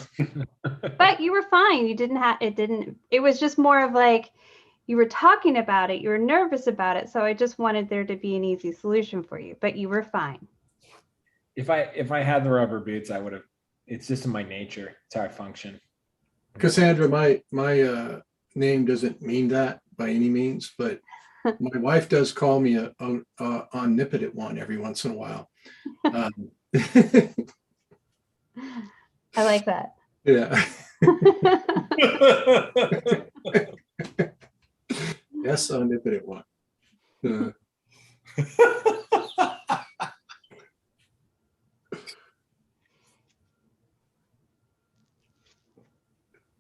But you were fine. It was just more of like, you were talking about it. You were nervous about it. So I just wanted there to be an easy solution for you, but you were fine. If I had the rubber boots, I would have. It's just in my nature. It's how I function. Cassandra, my name doesn't mean that by any means, but my wife does call me a omnipotent one every once in a while. I like that. Yeah. Yes, omnipotent one.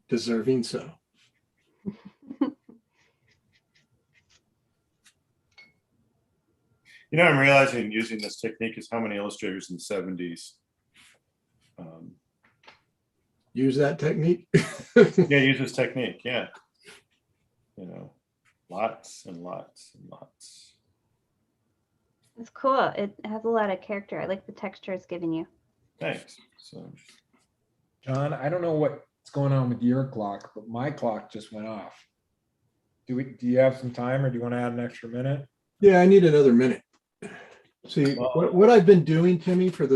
Deserving so. I'm realizing using this technique is how many illustrators in the 70s Use that technique. use this technique. Yeah. Lots and lots and lots. It's cool. It has a lot of character. I like the texture it's giving you. Thanks. So, John, I don't know what's going on with your clock, but my clock just went off. Do you have some time, or do you want to add an extra minute? Yeah, I need another minute. See, what I've been doing, Timmy, for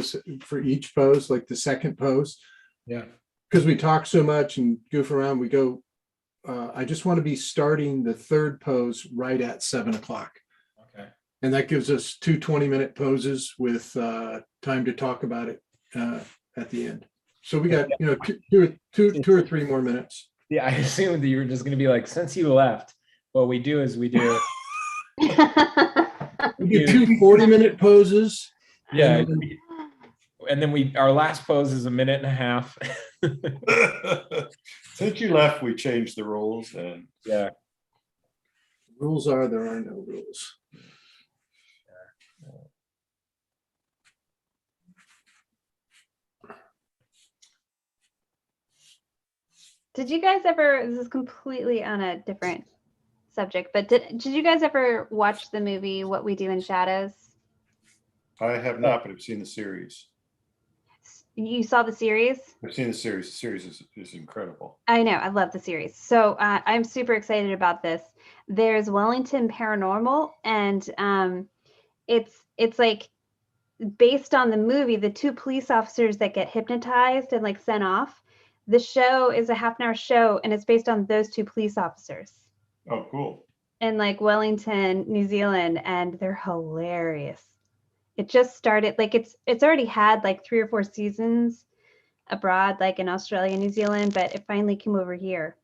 each pose, like the second pose, Yeah. because we talk so much and goof around, we go, I just want to be starting the third pose right at 7 o'clock. Okay. And that gives us 2 20-minute poses with time to talk about it at the end. So we got, two or three more minutes. Yeah, I assumed that you were just going to be like, since you left, what we do is we do We do two 40-minute poses. Yeah. And And then our last pose is a minute and a half. Since you left, we changed the rules, and Yeah. rules are there are no rules. Did you guys ever, this is completely on a different subject, but did you guys ever watch the movie What We Do in Shadows? I have not, but I've seen the series. You saw the series? I've seen the series. The series is incredible. I know, I love the series. So I'm super excited about this. There's Wellington Paranormal, and it's like based on the movie, the two police officers that get hypnotized and like sent off. The show is a half-an-hour show, and it's based on those two police officers Oh, cool. in like Wellington, New Zealand, and they're hilarious. It just started, like it's already had like 3 or 4 seasons abroad, like in Australia, New Zealand, but it finally came over here.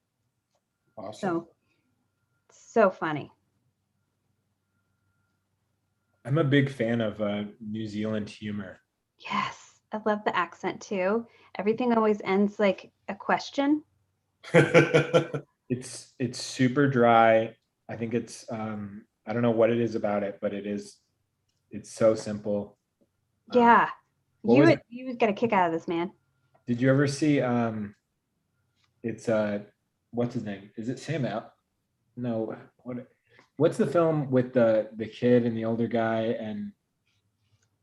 Awesome. So funny. I'm a big fan of New Zealand humor. Yes, I love the accent too. Everything always ends like a question. It's super dry. I think it's I don't know what it is about it, but it's so simple. Yeah. what You would get a kick out of this, man. Did you ever see it's what's his name? Is it Sam Al? No, what's the film with the kid and the older guy, and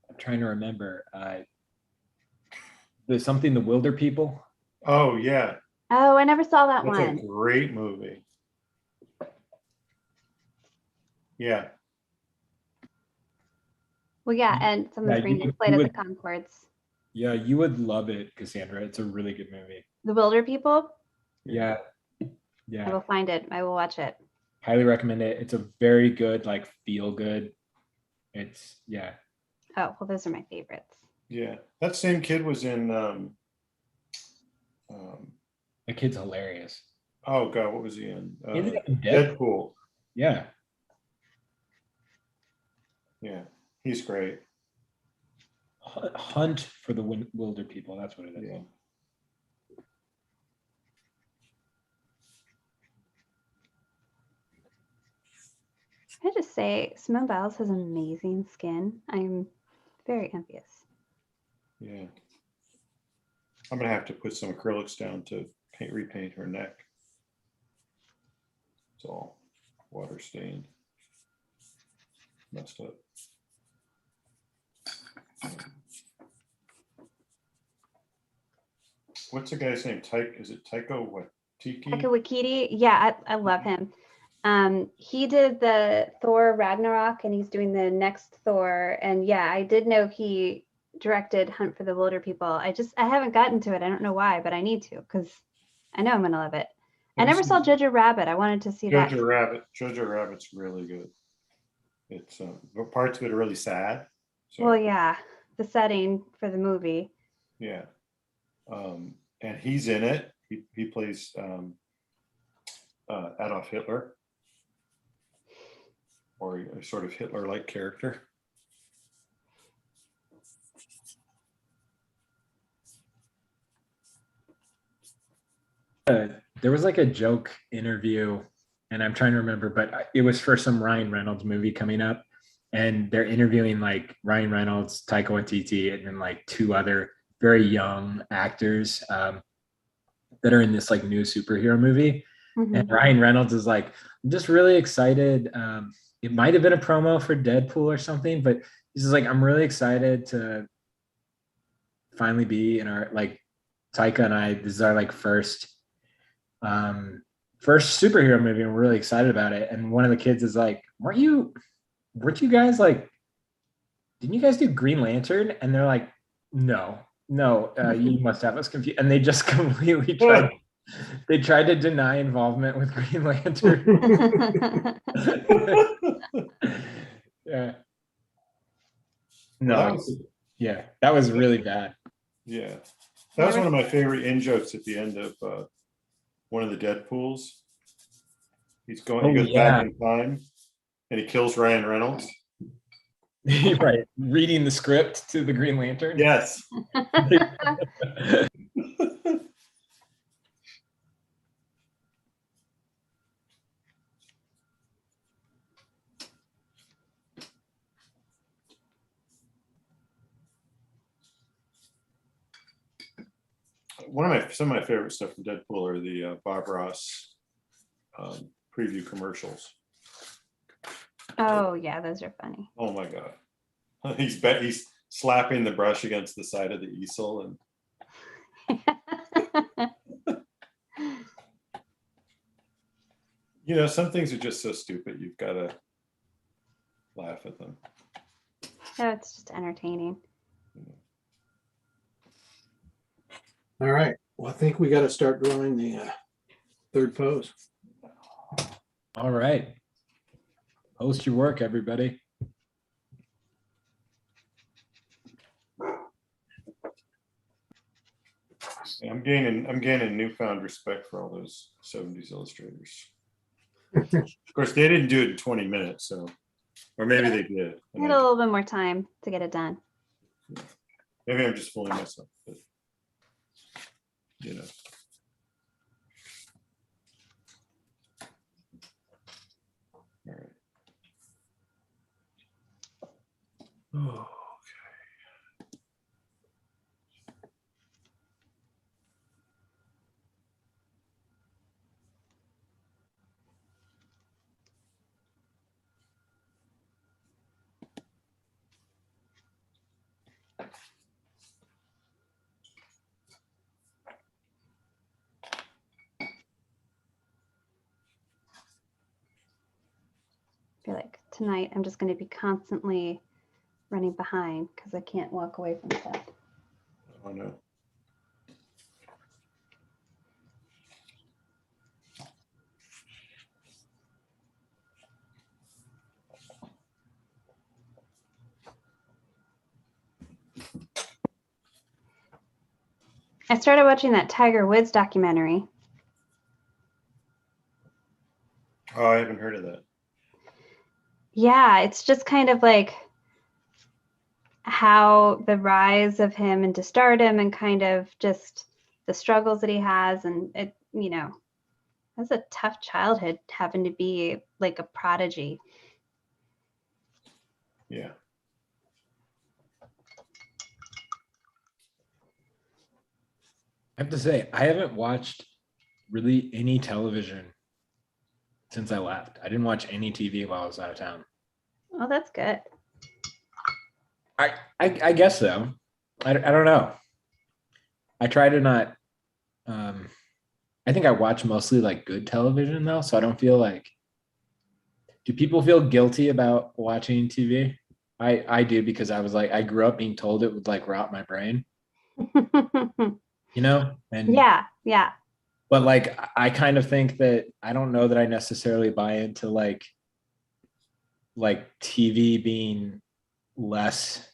I'm trying to remember. There's something, The Wilder People. Oh, yeah. Oh, I never saw that That's one. a great movie. Yeah. Well, yeah, and someone's Yeah, bringing you Flight of the would- Concords. Yeah, you would love it, Cassandra. It's a really good movie. The Wilder People. Yeah. I Yeah. will find it. I will watch it. Highly recommend it. It's a very good, like, feel good. It's yeah. Oh, well, those are my favorites. Yeah. That same kid was in The kid's hilarious. oh god, what was he in? Isn't it Deadpool? Deadpool. Yeah. Yeah. He's great. Hunt for the Wilder People. That's what it is. Yeah. I just say Simone Biles has amazing skin. I'm very envious. Yeah. I'm gonna have to put some acrylics down to repaint her neck. It's all water stained. Messed up. What's the guy's name? Is it Taika Waititi? Taika Waititi, yeah, I love him. He did the Thor Ragnarok, and he's doing the next Thor. And yeah, I did know he directed Hunt for the Wilder People. I haven't gotten to it. I don't know why, but I need to, because I know I'm gonna love it. I never saw Jojo Rabbit. I wanted to see that. Jojo Rabbit. Jojo Rabbit's really good. It's parts of it are really sad. So, Well, yeah, the setting for the movie. yeah. And he's in it. He plays Adolf Hitler, or a sort of Hitler-like character. There was like a joke interview, and I'm trying to remember, but it was for some Ryan Reynolds movie coming up, and they're interviewing like Ryan Reynolds, Taika Waititi, and then like 2 other very young actors that are in this like new superhero movie. Mhm. And Ryan Reynolds is like, I'm just really excited. It might have been a promo for Deadpool or something, but he's just like, I'm really excited to finally be in our, like, Taika and I, this is our like first superhero movie, and we're really excited about it. And one of the kids is like, weren't you guys like, didn't you guys do Green Lantern? And they're like, no, you must have us confused. And they just completely tried to deny involvement with Green Lantern. Yeah. No. Yeah, that was really bad. Yeah. That was one of my favorite in jokes at the end of one of the Deadpools. He goes back in time, And he kills Ryan Reynolds. Right. Reading the script to the Green Lantern. Yes. Some of my favorite stuff from Deadpool are the Bob Ross preview commercials. Oh yeah, those are funny. Oh my god, he's slapping the brush against the side of the easel, and some things are just so stupid you've got to laugh at them. Oh, it's just entertaining. All right. Well, I think we got to start drawing the third pose. All right. Post your work, everybody. I'm gaining newfound respect for all those 70s illustrators. Of course, they didn't do it in 20 minutes, so, or maybe they did. I had a little bit more time to get it done. Maybe I'm just fooling myself, but All right. Oh. I feel like tonight I'm just going to be constantly running behind because I can't walk away from stuff. Oh no. I started watching that Tiger Woods documentary. Oh, I haven't heard of that. Yeah, it's just kind of like how the rise of him into stardom and kind of just the struggles that he has. And it, that's a tough childhood having to be like a prodigy. Yeah. I have to say, I haven't watched really any television since I left. I didn't watch any TV while I was out of town. Oh, that's good. I guess so. I don't know. I try to not. I think I watch mostly like good television though, so I don't feel like. Do people feel guilty about watching TV? I do, because I grew up being told it would like rot my brain. And Yeah. But like I kind of think that I don't know that I necessarily buy into like TV being less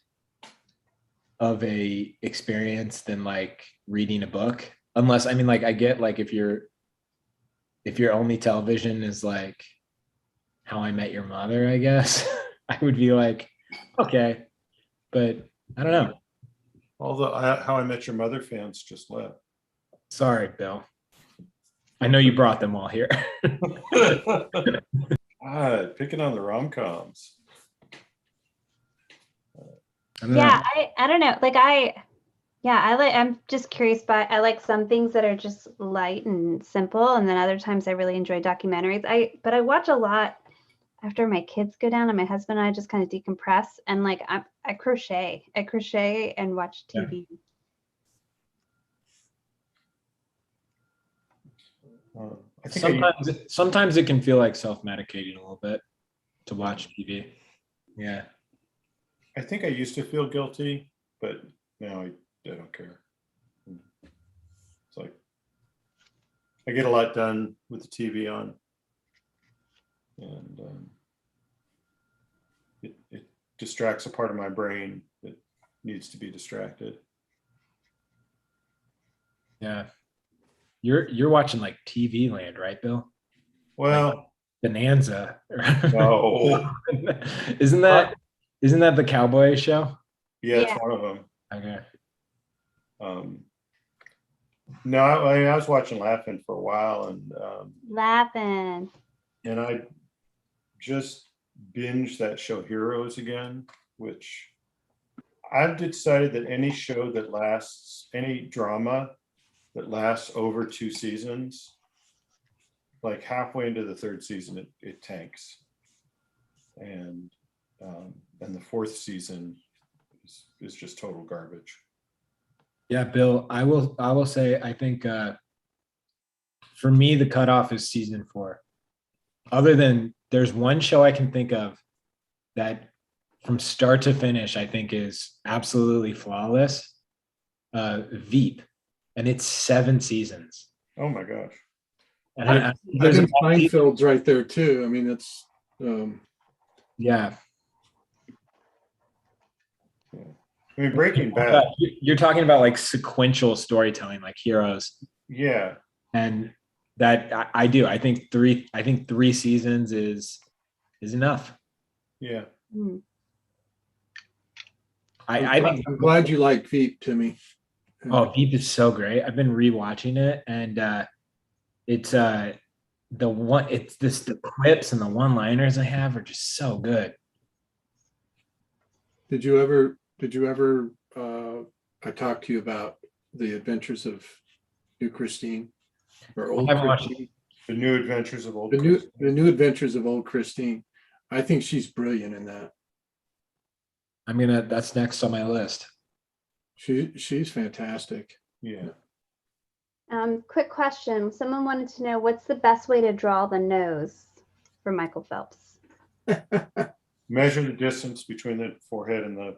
of a experience than like reading a book, unless I get like if your only television is like How I Met Your Mother, I guess I would be like, okay, but I don't know. All the How I Met Your Mother fans just left. Sorry, Bill. I know you brought them all here. Picking on the rom-coms. I don't know. Like I'm just curious, but I like some things that are just light and simple, and then other times I really enjoy documentaries. But I watch a lot after my kids go down, and my husband and I just kind of decompress, and like I crochet and watch TV. Sometimes it can feel like self-medicating a little bit to watch TV. Yeah. I think I used to feel guilty, but now I don't care. It's like I get a lot done with the TV on, and it distracts a part of my brain that needs to be distracted. Yeah. You're watching like TV Land, right, Bill? Well, Bonanza. No. Isn't that the cowboy show? Yeah, it's Yeah. one of them. Okay. No, I was watching Laughing for a while, Laughing. and I just binged that show Heroes again, which I've decided that any drama that lasts over 2 seasons, like halfway into the 3rd season, it tanks. And the 4th season is just total garbage. Yeah, Bill, I will say, I think for me, the cutoff is season 4. Other than there's one show I can think of that from start to finish, I think is absolutely flawless. Veep, and it's 7 seasons. Oh my gosh. And I there's think Seinfeld's right there too. I mean, it's yeah. I mean, Breaking Bad. You're talking about like sequential storytelling, like Heroes, Yeah. and that I do. I think 3 seasons is enough. Yeah. Hmm. I think I'm glad you like Veep, Timmy. Veep is so great. I've been rewatching it, and it's the quips and the one-liners I have are just so good. Did you ever I talked to you about the adventures of New Christine or Old I haven't watched Christine? The New Adventures of Old The Christine. new adventures of Old Christine. I think she's brilliant in that. that's next on my list. She's fantastic. Yeah. Quick question. Someone wanted to know what's the best way to draw the nose for Michael Phelps? Measure the distance between the forehead and the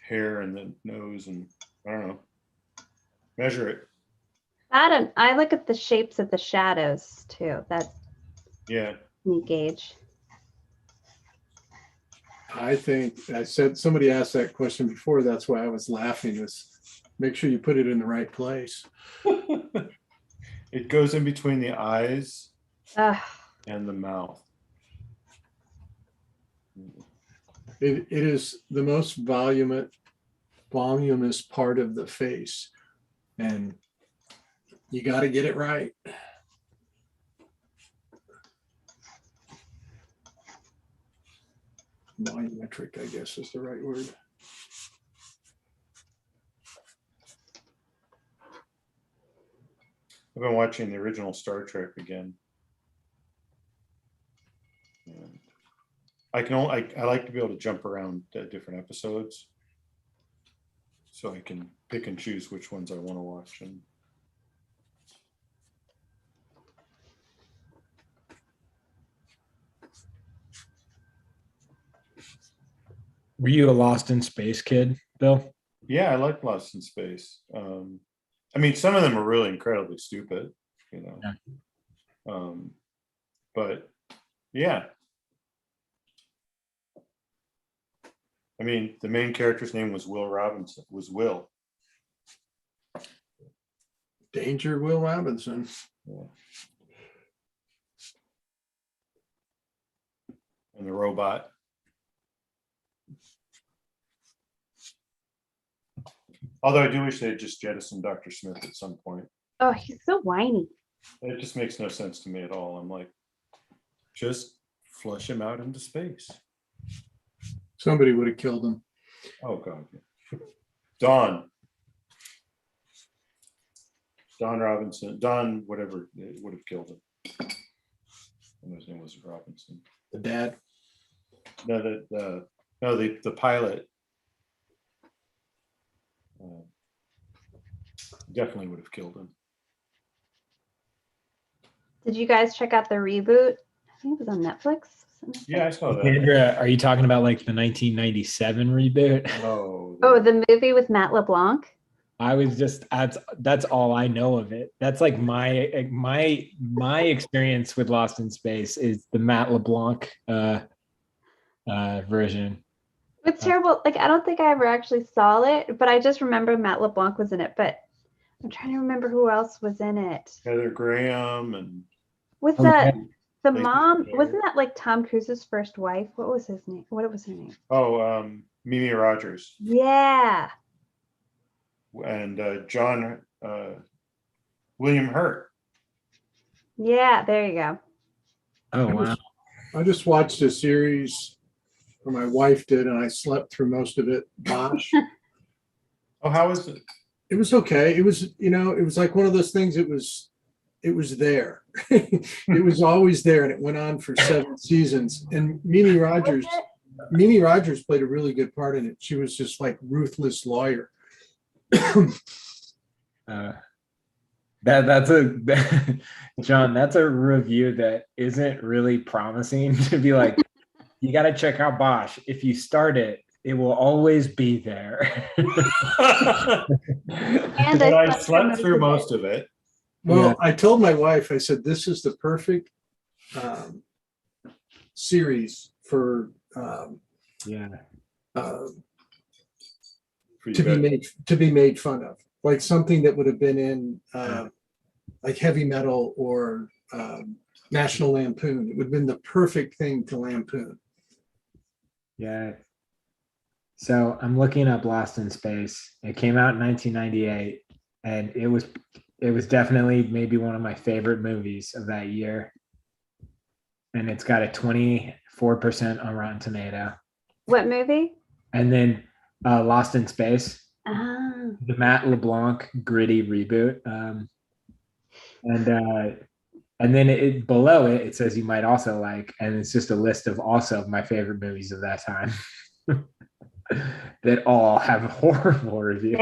hair and the nose, and I don't know. Measure it. I look at the shapes of the shadows too. That's Yeah. neat gauge. I think somebody asked that question before. That's why I was laughing. Was make sure you put it in the right place. It goes in between the eyes Ugh. and the mouth. It is the most voluminous part of the face, and you got to get it right. Volumetric, I guess, is the right word. I've been watching the original Star Trek again. And I like to be able to jump around to different episodes, so I can pick and choose which ones I want to watch. And Were you a Lost in Space kid, Bill? yeah, I like Lost in Space. I mean, some of them are really incredibly stupid, you know. Yeah. But yeah. I mean, the main character's name was Will Robinson. Was Will. Danger, Will Robinson. Yeah. And the robot. Although I do wish they had just jettisoned Dr. Smith at some point. Oh, he's so whiny. It just makes no sense to me at all. I'm like, just flush him out into space. Somebody would have killed him. Oh God. Don Robinson. Don whatever would have killed him. And his name was Robinson. The dad. No, the pilot definitely would have killed him. Did you guys check out the reboot? I think it was on Netflix. Yeah, I saw that. Andrea, are you talking about like the 1997 reboot? Oh, Oh, the movie with Matt LeBlanc. I was just that's all I know of it. That's like my experience with Lost in Space is the Matt LeBlanc version. It's terrible. Like, I don't think I ever actually saw it, but I just remember Matt LeBlanc was in it. But I'm trying to remember who else was in it. Heather Graham and What's Oh, that? yeah. The Lacey mom, Chabert. wasn't that like Tom Cruise's first wife? What was his name? What was her name? Oh, Mimi Rogers Yeah. and John William Hurt. Yeah, there you go. Oh wow. I just watched a series, or my wife did, and I slept through most of it. Bosch. Oh, how is it? It was okay. It was, it was like one of those things. It was there. It was always there, and it went on for 7 seasons. And Mimi Rogers played a really good part in it. She was just like ruthless lawyer. That's a John, that's a review that isn't really promising to be like, you got to check out Bosch. If you start it, it will always be there. And But I slept slept through most it. of it. Well, Yeah. I told my wife, I said, this is the perfect series for Yeah. For you to guys. be made fun of, like something that would have been in like Heavy Metal or National Lampoon. It would have been the perfect thing to lampoon. Yeah. So I'm looking up Lost in Space. It came out in 1998, and it was definitely maybe one of my favorite movies of that year. And it's got a 24% on Rotten Tomato. What movie? And then Lost in Space, Ah. the Matt LeBlanc gritty reboot. And then below it says you might also like, and it's just a list of also my favorite movies of that time that all have a horrible review.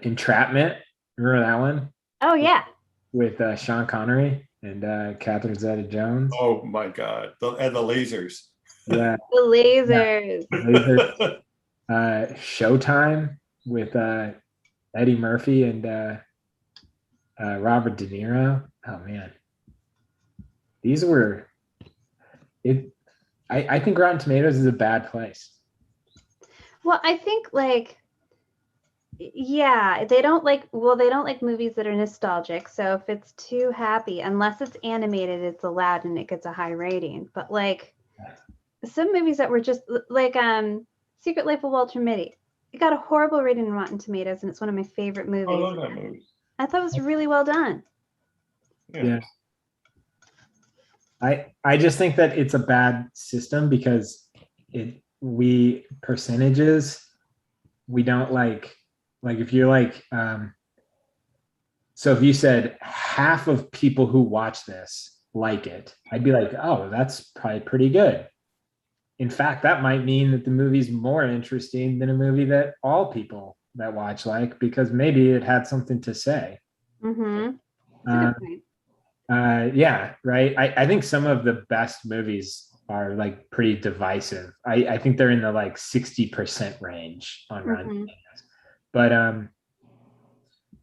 Entrapment, remember that one Oh yeah. with Sean Connery and Catherine Zeta-Jones? Oh my God. And the lasers. Yeah, The lasers. Lasers. Showtime with Eddie Murphy and Robert De Niro. Oh man, these were it. I think Rotten Tomatoes is a bad place. Well, I think like, yeah, they don't like movies that are nostalgic. So if it's too happy, unless it's animated, it's allowed and it gets a high rating. But like some movies that were just like Secret Life of Walter Mitty, it got a horrible rating on Rotten Tomatoes, and it's one of my favorite movies. I love that movie. I thought it was really well done. Yeah. I just think that it's a bad system because percentages, we don't like if you're like so if you said half of people who watch this like it, I'd be like, oh, that's probably pretty good. In fact, that might mean that the movie's more interesting than a movie that all people that watch like, because maybe it had something to say. Mm-hmm. That's a good point. Yeah, right. I think some of the best movies are like pretty divisive. I think they're in the like 60% range on Rotten Tomatoes.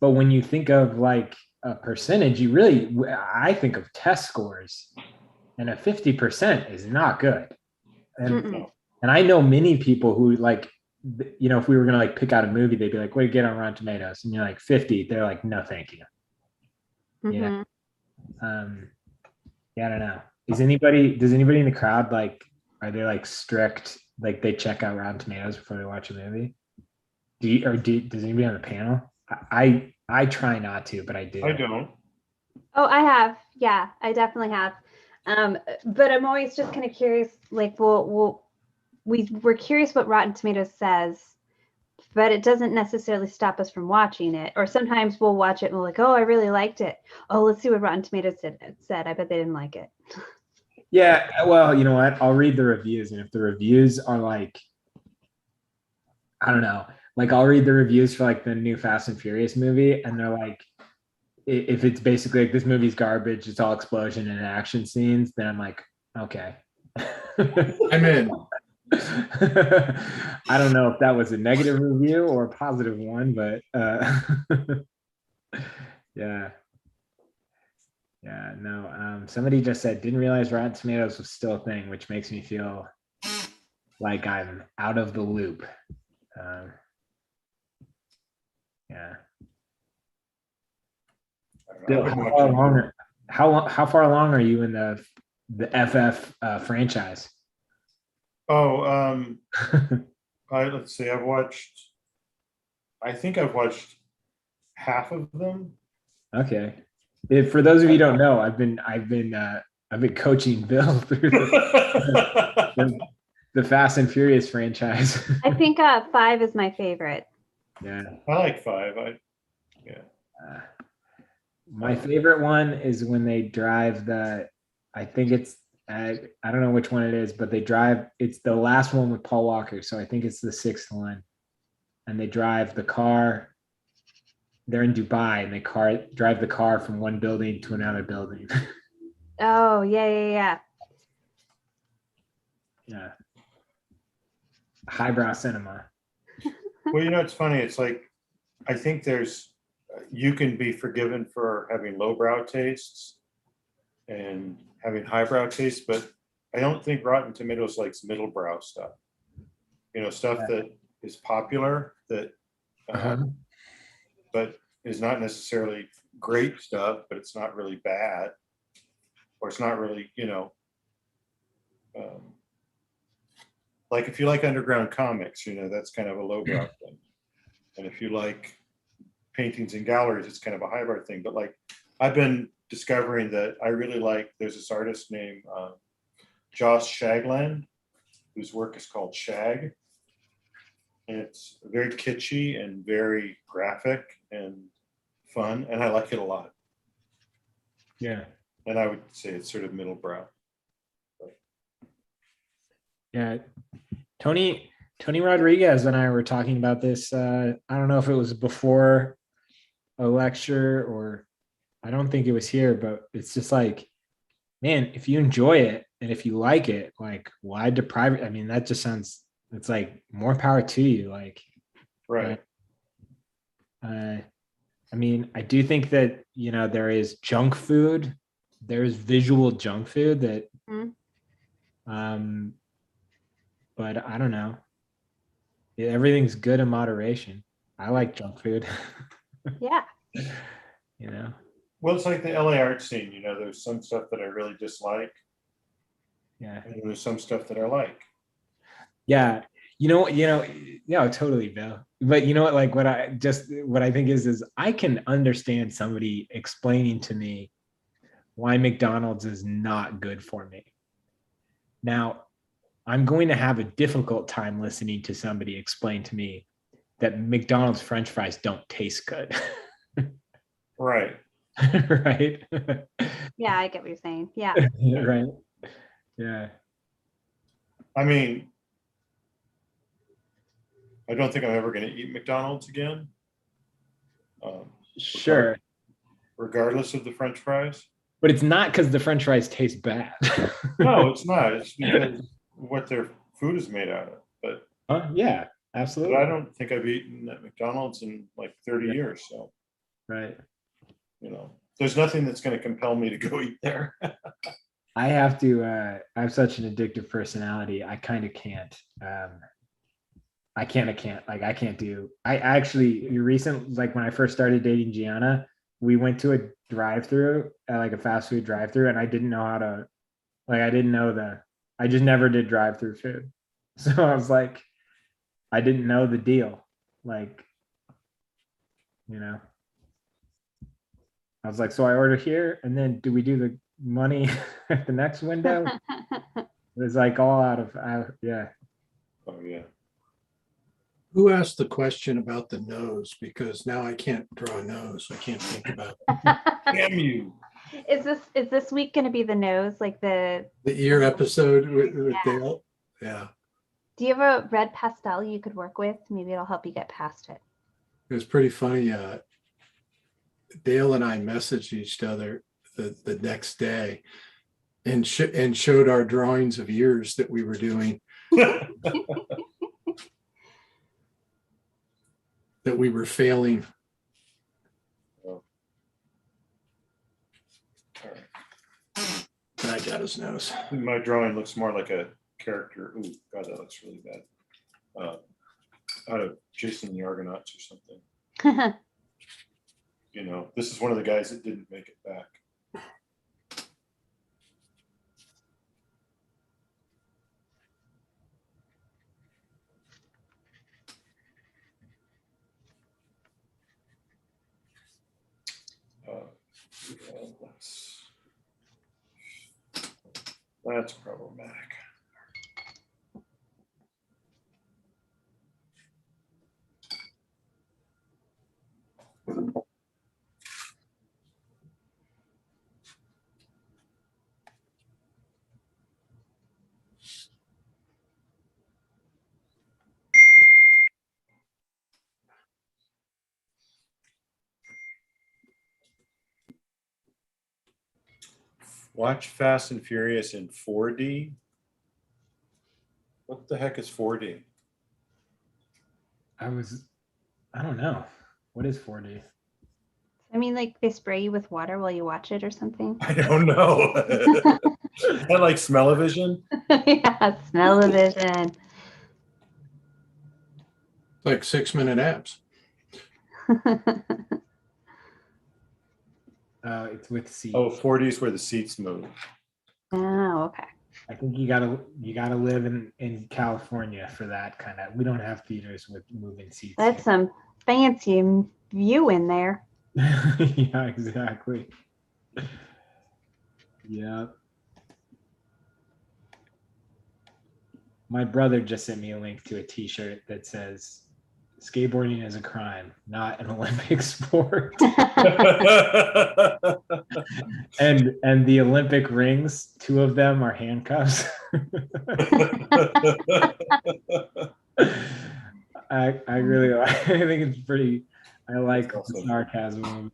But when you think of like a percentage, I think of test scores, and a 50% is not good. And I know many people who like, if we were gonna like pick out a movie, they'd be like, "What do you get on Rotten Tomatoes?" And you're like 50. They're like, "No, thank you." Mm-hmm. Yeah, I don't know. Does anybody in the crowd like, are they like strict, like they check out Rotten Tomatoes before they watch a movie? Does anybody on the panel? I try not to, but I do. I don't. Oh, I have. Yeah, I definitely have. But I'm always just kind of curious. Like, we're curious what Rotten Tomatoes says, but it doesn't necessarily stop us from watching it. Or sometimes we'll watch it and we're like, oh, I really liked it. Oh, let's see what Rotten Tomatoes said. I bet they didn't like it. Yeah, well, you know what? I'll read the reviews, and if the reviews are like, I don't know, like I'll read the reviews for like the new Fast and Furious movie, and they're like, if it's basically like this movie's garbage, it's all explosion and action scenes, then I'm like, okay. I'm in. I don't know if that was a negative review or a positive one, but yeah. Yeah, no. Somebody just said, didn't realize Rotten Tomatoes was still a thing, which makes me feel like I'm out of the loop. Yeah. Bill, How far along are you in the FF franchise? Oh, let's see. I think I've watched half of them. Okay. For those of you who don't know, I've been coaching Bill through the Fast and Furious franchise. I think 5 is my favorite. Yeah. I like 5. My favorite one is when they drive I think it's, I don't know which one it is, but it's the last one with Paul Walker. So I think it's the 6th one. And they drive the car. They're in Dubai and they drive the car from one building to another building. Oh, yeah. Yeah. Highbrow cinema. Well, it's funny. It's like, I think you can be forgiven for having lowbrow tastes and having highbrow tastes, but I don't think Rotten Tomatoes likes middlebrow stuff. Stuff that is popular that, but is not necessarily great stuff, but it's not really bad, or it's not really, like if you like underground comics, that's kind of a lowbrow thing. And if you like paintings and galleries, it's kind of a highbrow thing. But like, I've been discovering that I really like, there's this artist named Joss Shagland, whose work is called Shag. And it's very kitschy and very graphic and fun. And I like it a lot. Yeah. And I would say it's sort of middlebrow. Yeah. Tony Rodriguez and I were talking about this. I don't know if it was before a lecture or I don't think it was here, but it's just like, man, if you enjoy it and if you like it, like why deprive it? I mean, that just sounds, it's like more power to you. Like, Right. I mean, I do think that, there is junk food. There's visual junk food that, but I don't know. Everything's good in moderation. I like junk food. Yeah. Well, it's like the LA art scene, there's some stuff that I really dislike. Yeah. And there's some stuff that I like. Yeah. Yeah, totally, Bill. But you know what, like what I think is I can understand somebody explaining to me why McDonald's is not good for me. Now, I'm going to have a difficult time listening to somebody explain to me that McDonald's French fries don't taste good. Right. Right. Yeah, I get what you're saying. Yeah. Right. Yeah. I mean, I don't think I'm ever going to eat McDonald's again. Sure. Regardless of the French fries. But it's not because the French fries taste bad. No, it's not. It's because what their food is made out of. But yeah, absolutely. But I don't think I've eaten at McDonald's in like 30 years. So, right. There's nothing that's going to compel me to go eat there. I have such an addictive personality. I kind of can't. I can't. Like, I can't do. I actually, like when I first started dating Gianna, we went to a drive-through, like a fast food drive-through, and I didn't know how to, like, I just never did drive-through food. So I was like, I didn't know the deal. Like, I was like, so I order here, and then do we do the money at the next window? It was like all out of, yeah. Oh, yeah. Who asked the question about the nose? Because now I can't draw a nose. I can't think about it. Damn you. Is this week going to be the nose, like the ear episode with Dale? Yeah. Do you have a red pastel you could work with? Maybe it'll help you get past it. It was pretty funny. Dale and I messaged each other the next day and showed our drawings of ears that we were doing. That we were failing. Oh. I got his nose. My drawing looks more like a character. Ooh, God, that looks really bad. Out of Jason and the Argonauts or something. This is one of the guys that didn't make it back. That's problematic. Watch Fast and Furious in 4D. What the heck is 4D? I don't know. What is 4D? I mean, like they spray you with water while you watch it or something. I don't know. Is that like smell-o-vision? Yeah, smell-o-vision. Like 6-minute apps. It's with seats. Oh, 4D is where the seats move. Oh, okay. I think you gotta live in California for that kind of. We don't have theaters with moving seats. That's some fancy view in there. Yeah, exactly. Yeah. My brother just sent me a link to a T-shirt that says, "Skateboarding is a crime, not an Olympic sport." And the Olympic rings, 2 of them are handcuffs. I really I think it's pretty. I like the sarcasm.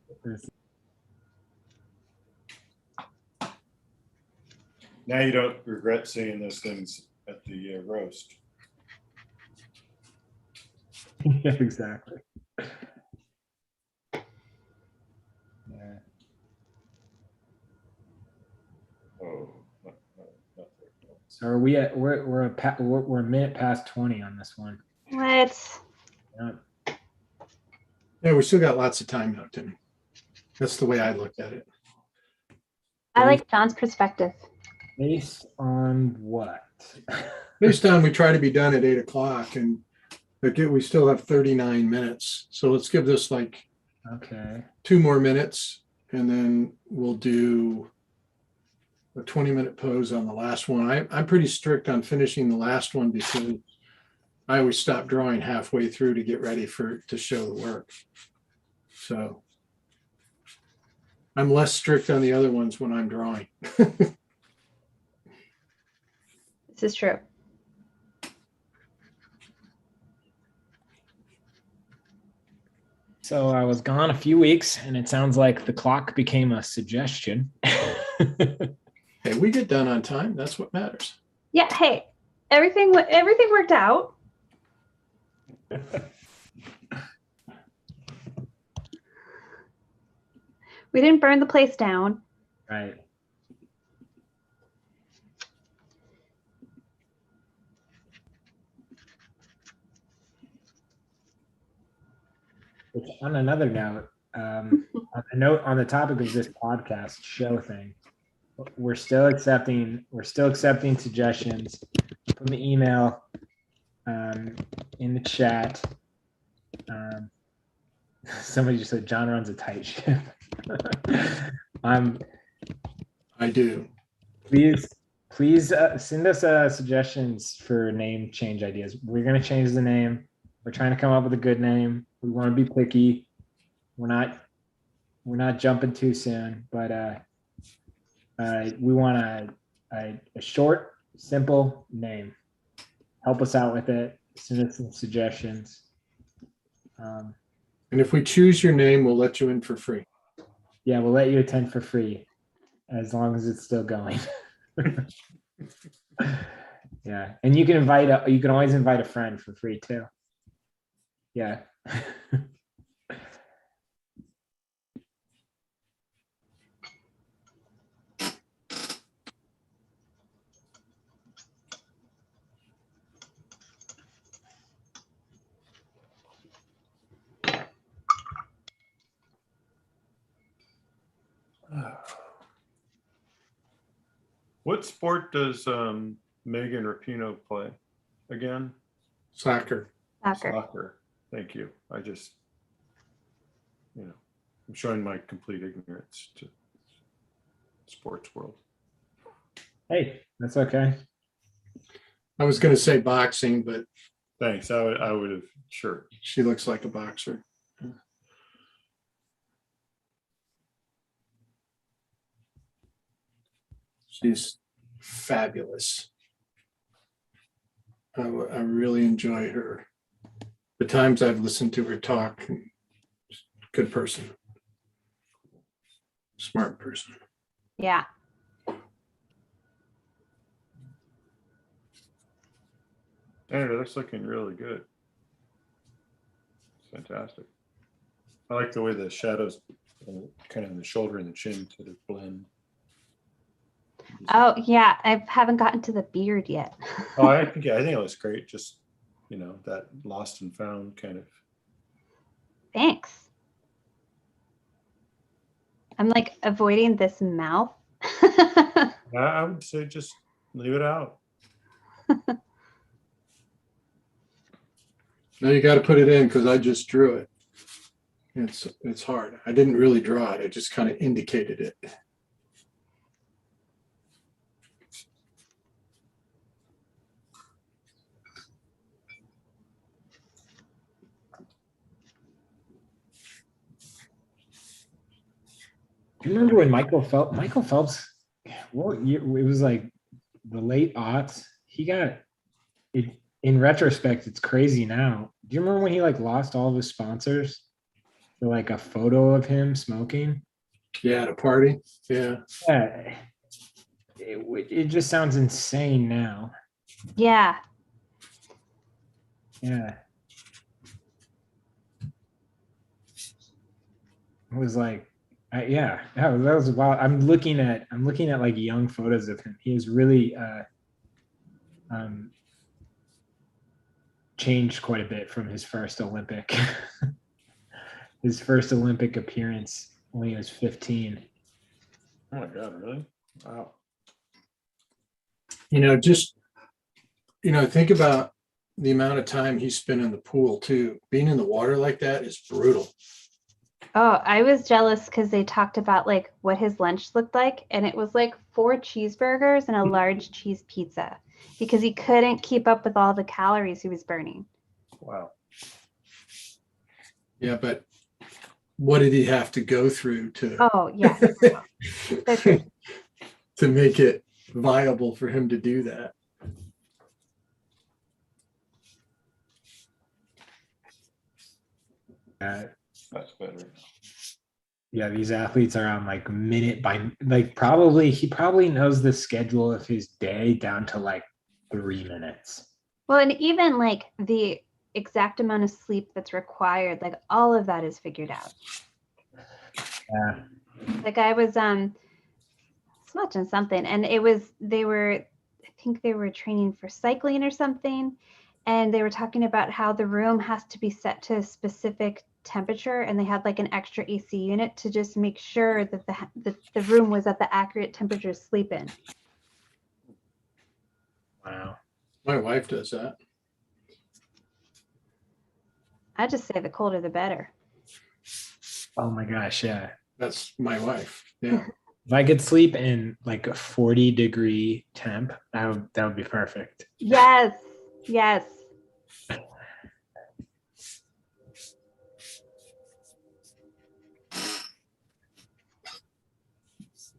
Now you don't regret saying those things at the roast. Yeah, exactly. Yeah. Oh, So are we at? We're a minute past 20 on this one. What? Yeah. Yeah, we still got lots of time though, Timmy. That's the way I looked at it. I like John's perspective. Based on what? Based on we try to be done at 8 o'clock and again, we still have 39 minutes. So let's give this like Okay. 2 more minutes and then we'll do a 20-minute pose on the last one. I'm pretty strict on finishing the last one because I always stop drawing halfway through to get ready to show the work. So I'm less strict on the other ones when I'm drawing. This is true. So I was gone a few weeks, and it sounds like the clock became a suggestion. Hey, we get done on time. That's what matters. Yeah. Hey, everything worked out. We didn't burn the place down. Right. On another note, on the topic of this podcast show thing, we're still accepting suggestions. Put the email in the chat. Somebody just said John runs a tight ship. I do. Please send us suggestions for name change ideas. We're going to change the name. We're trying to come up with a good name. We want to be picky. We're not jumping too soon, but we want a short, simple name. Help us out with it. Send us some suggestions. And if we choose your name, we'll let you in for free. Yeah, we'll let you attend for free as long as it's still going. Yeah, and you can always invite a friend for free too. Yeah. What sport does Megan Rapinoe play again? Soccer. Soccer. Thank you. I just, I'm showing my complete ignorance to sports world. Hey, that's okay. I was going to say boxing, but Thanks. I would have, sure. she looks like a boxer. She's fabulous. I really enjoy her. The times I've listened to her talk, good person, smart person. Yeah. Senator, that's looking really good. It's fantastic. I like the way the shadows kind of in the shoulder and the chin sort of blend. Oh yeah, I haven't gotten to the beard yet. Oh, I think it looks great. Just, you know, that lost and found kind of. Thanks. I'm like avoiding this mouth. I would say just leave it out. No, you got to put it in because I just drew it. It's hard. I didn't really draw it. I just kind of indicated it. Do you remember when Michael Phelps, what year, it was like the late aughts. He got it, in retrospect, it's crazy now. Do you remember when he like lost all of his sponsors for like a photo of him smoking? Yeah, at a party. Yeah. Yeah. It just sounds insane now. Yeah. Yeah. It was like, yeah, that was wild. I'm looking at like young photos of him. He has really changed quite a bit from his first Olympic appearance when he was 15. Oh my God, really? Wow. Think about the amount of time he spent in the pool too. Being in the water like that is brutal. Oh, I was jealous because they talked about like what his lunch looked like, and it was like 4 cheeseburgers and a large cheese pizza because he couldn't keep up with all the calories he was burning. Wow. Yeah, but what did he have to go through to Oh, yeah. So true. to make it viable for him to do that? That's better. Yeah, these athletes are on like minute by like he probably knows the schedule of his day down to like 3 minutes. Well, and even like the exact amount of sleep that's required, like all of that is figured out. Yeah. Like I was watching something, and I think they were training for cycling or something, and they were talking about how the room has to be set to a specific temperature, and they had like an extra AC unit to just make sure that the room was at the accurate temperature to sleep in. Wow. My wife does that. I just say the colder the better. Oh my gosh, yeah. That's my wife. Yeah. If I could sleep in like a 40-degree temp, that would be perfect. Yes. Yes.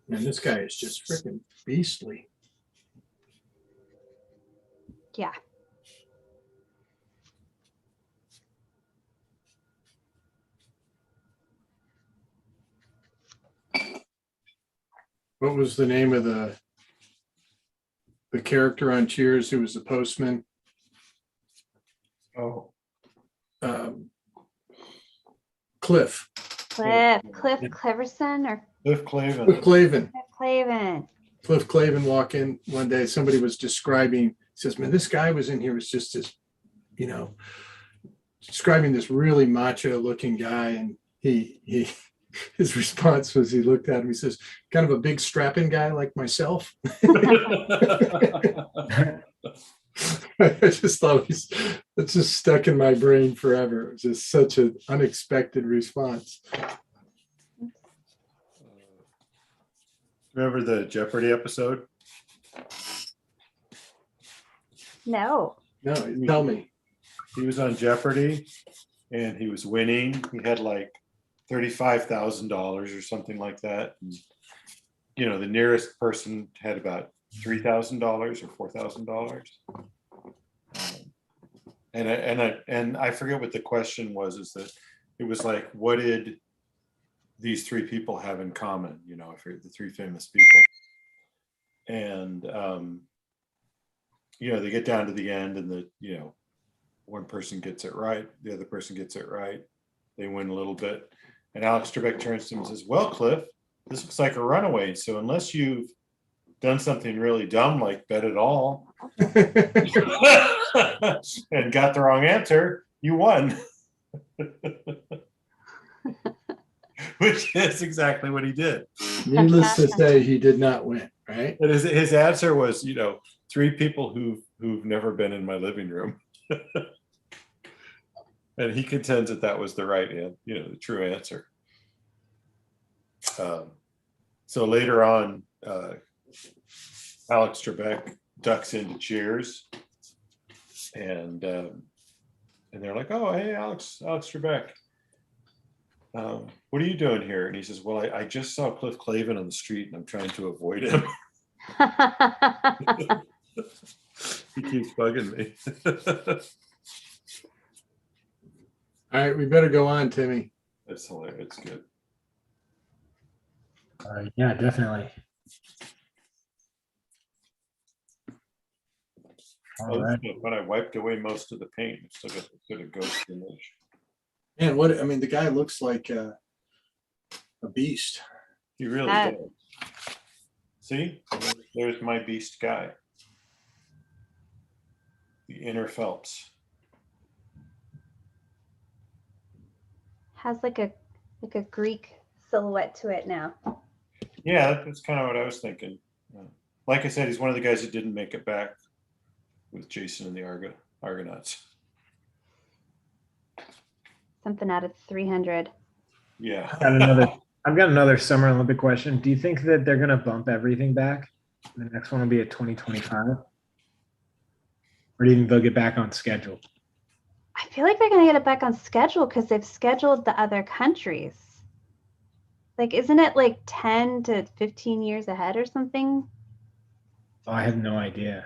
Man, this guy is just freaking beastly. Yeah. What was the name of the character on Cheers who was the postman? Oh, Cliff Cleverson or Cliff Clavin. Clavin. Cliff Clavin walked in one day. Somebody was describing, says, man, this guy was in here, was just this, describing this really macho looking guy. And his response was, he looked at him, he says, kind of a big strapping guy like myself. I just thought it's just stuck in my brain forever. It was just such an unexpected response. Remember the Jeopardy episode? No. No, tell me. He was on Jeopardy and he was winning. He had like $35,000 or something like that. And, you know, the nearest person had about $3,000 or $4,000. And I forget what the question was, is that it was like, what did these three people have in common? You know, I forget the three famous people. And, you know, they get down to the end and one person gets it right, the other person gets it right. They win a little bit. And Alex Trebek turns to him and says, well, Cliff, this looks like a runaway. So unless you've done something really dumb like bet it all and got the wrong answer, you won. Which is exactly what he did. Needless to say, he did not win, right? And his answer was, you know, three people who've never been in my living room. And he contends that that was the right, the true answer. So later on, Alex Trebek ducks into Cheers, and they're like, "Oh, hey, Alex Trebek, what are you doing here?" And he says, "Well, I just saw Cliff Clavin on the street, and I'm trying to avoid him." He keeps bugging me. All right, we better go on, Timmy. That's hilarious. It's good. Yeah, definitely. All right. When I wiped away most of the paint, it's still got the sort of ghost image. Man, the guy looks like a beast. He really does. See, there's my beast guy, the inner Phelps. Has like a Greek silhouette to it now. Yeah, that's kind of what I was thinking. Like I said, he's one of the guys that didn't make it back with Jason and the Argonauts. Something out of 300. Yeah. I've got another Summer Olympic question. Do you think that they're going to bump everything back? The next one will be at 2025? Or do you think they'll get back on schedule? I feel like they're going to get it back on schedule because they've scheduled the other countries. Like, isn't it like 10 to 15 years ahead or something? Oh, I have no idea.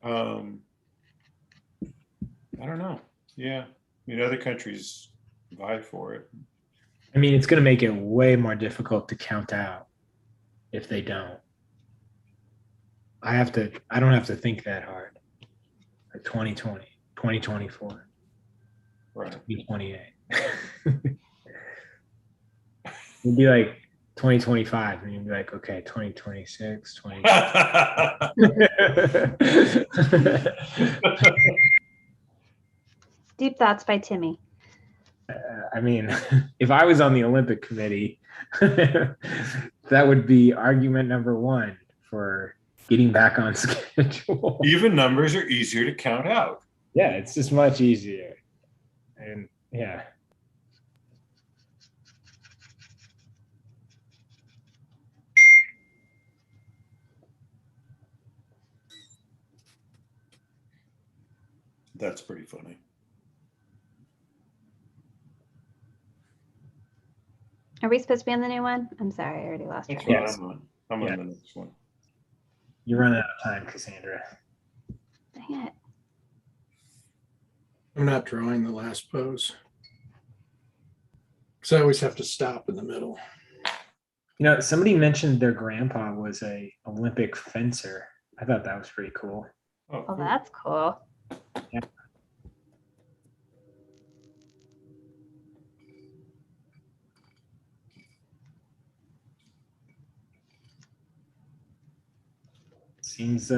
I don't know. Yeah. Other countries vie for it. I mean, it's going to make it way more difficult to count out if they don't. I don't have to think that hard. Like 2020, 2024, Right. 2028. It'd be like 2025, and you'd be like, okay, 2026, 20. Deep Thoughts by Timmy. I mean, if I was on the Olympic committee, that would be argument number one for getting back on schedule. Even numbers are easier to count out. Yeah, it's just much easier. And yeah. That's pretty funny. Are we supposed to be on the new one? I'm sorry, I already lost That's track. what Yes. I'm Yeah. on the next one. You're running out of time, Cassandra. Dang it. I'm not drawing the last pose. So I always have to stop in the middle. Somebody mentioned their grandpa was a Olympic fencer. I thought that was pretty cool. Oh, Well, cool. that's cool. Yeah. Seems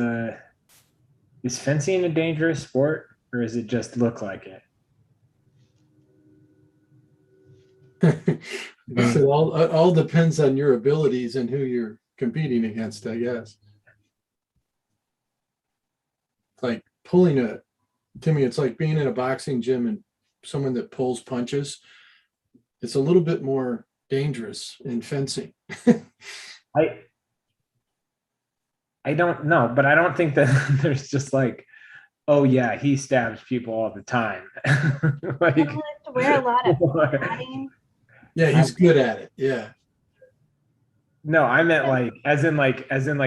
is fencing a dangerous sport, or does it just look like it? So all depends on your abilities and who you're competing against, I guess. It's like Timmy, it's like being in a boxing gym and someone that pulls punches. It's a little bit more dangerous in fencing. I don't know, but I don't think that there's just like, oh yeah, he stabs people all the time. Like, He has to wear a lot of padding. Yeah, he's good at it. Yeah. no, I meant like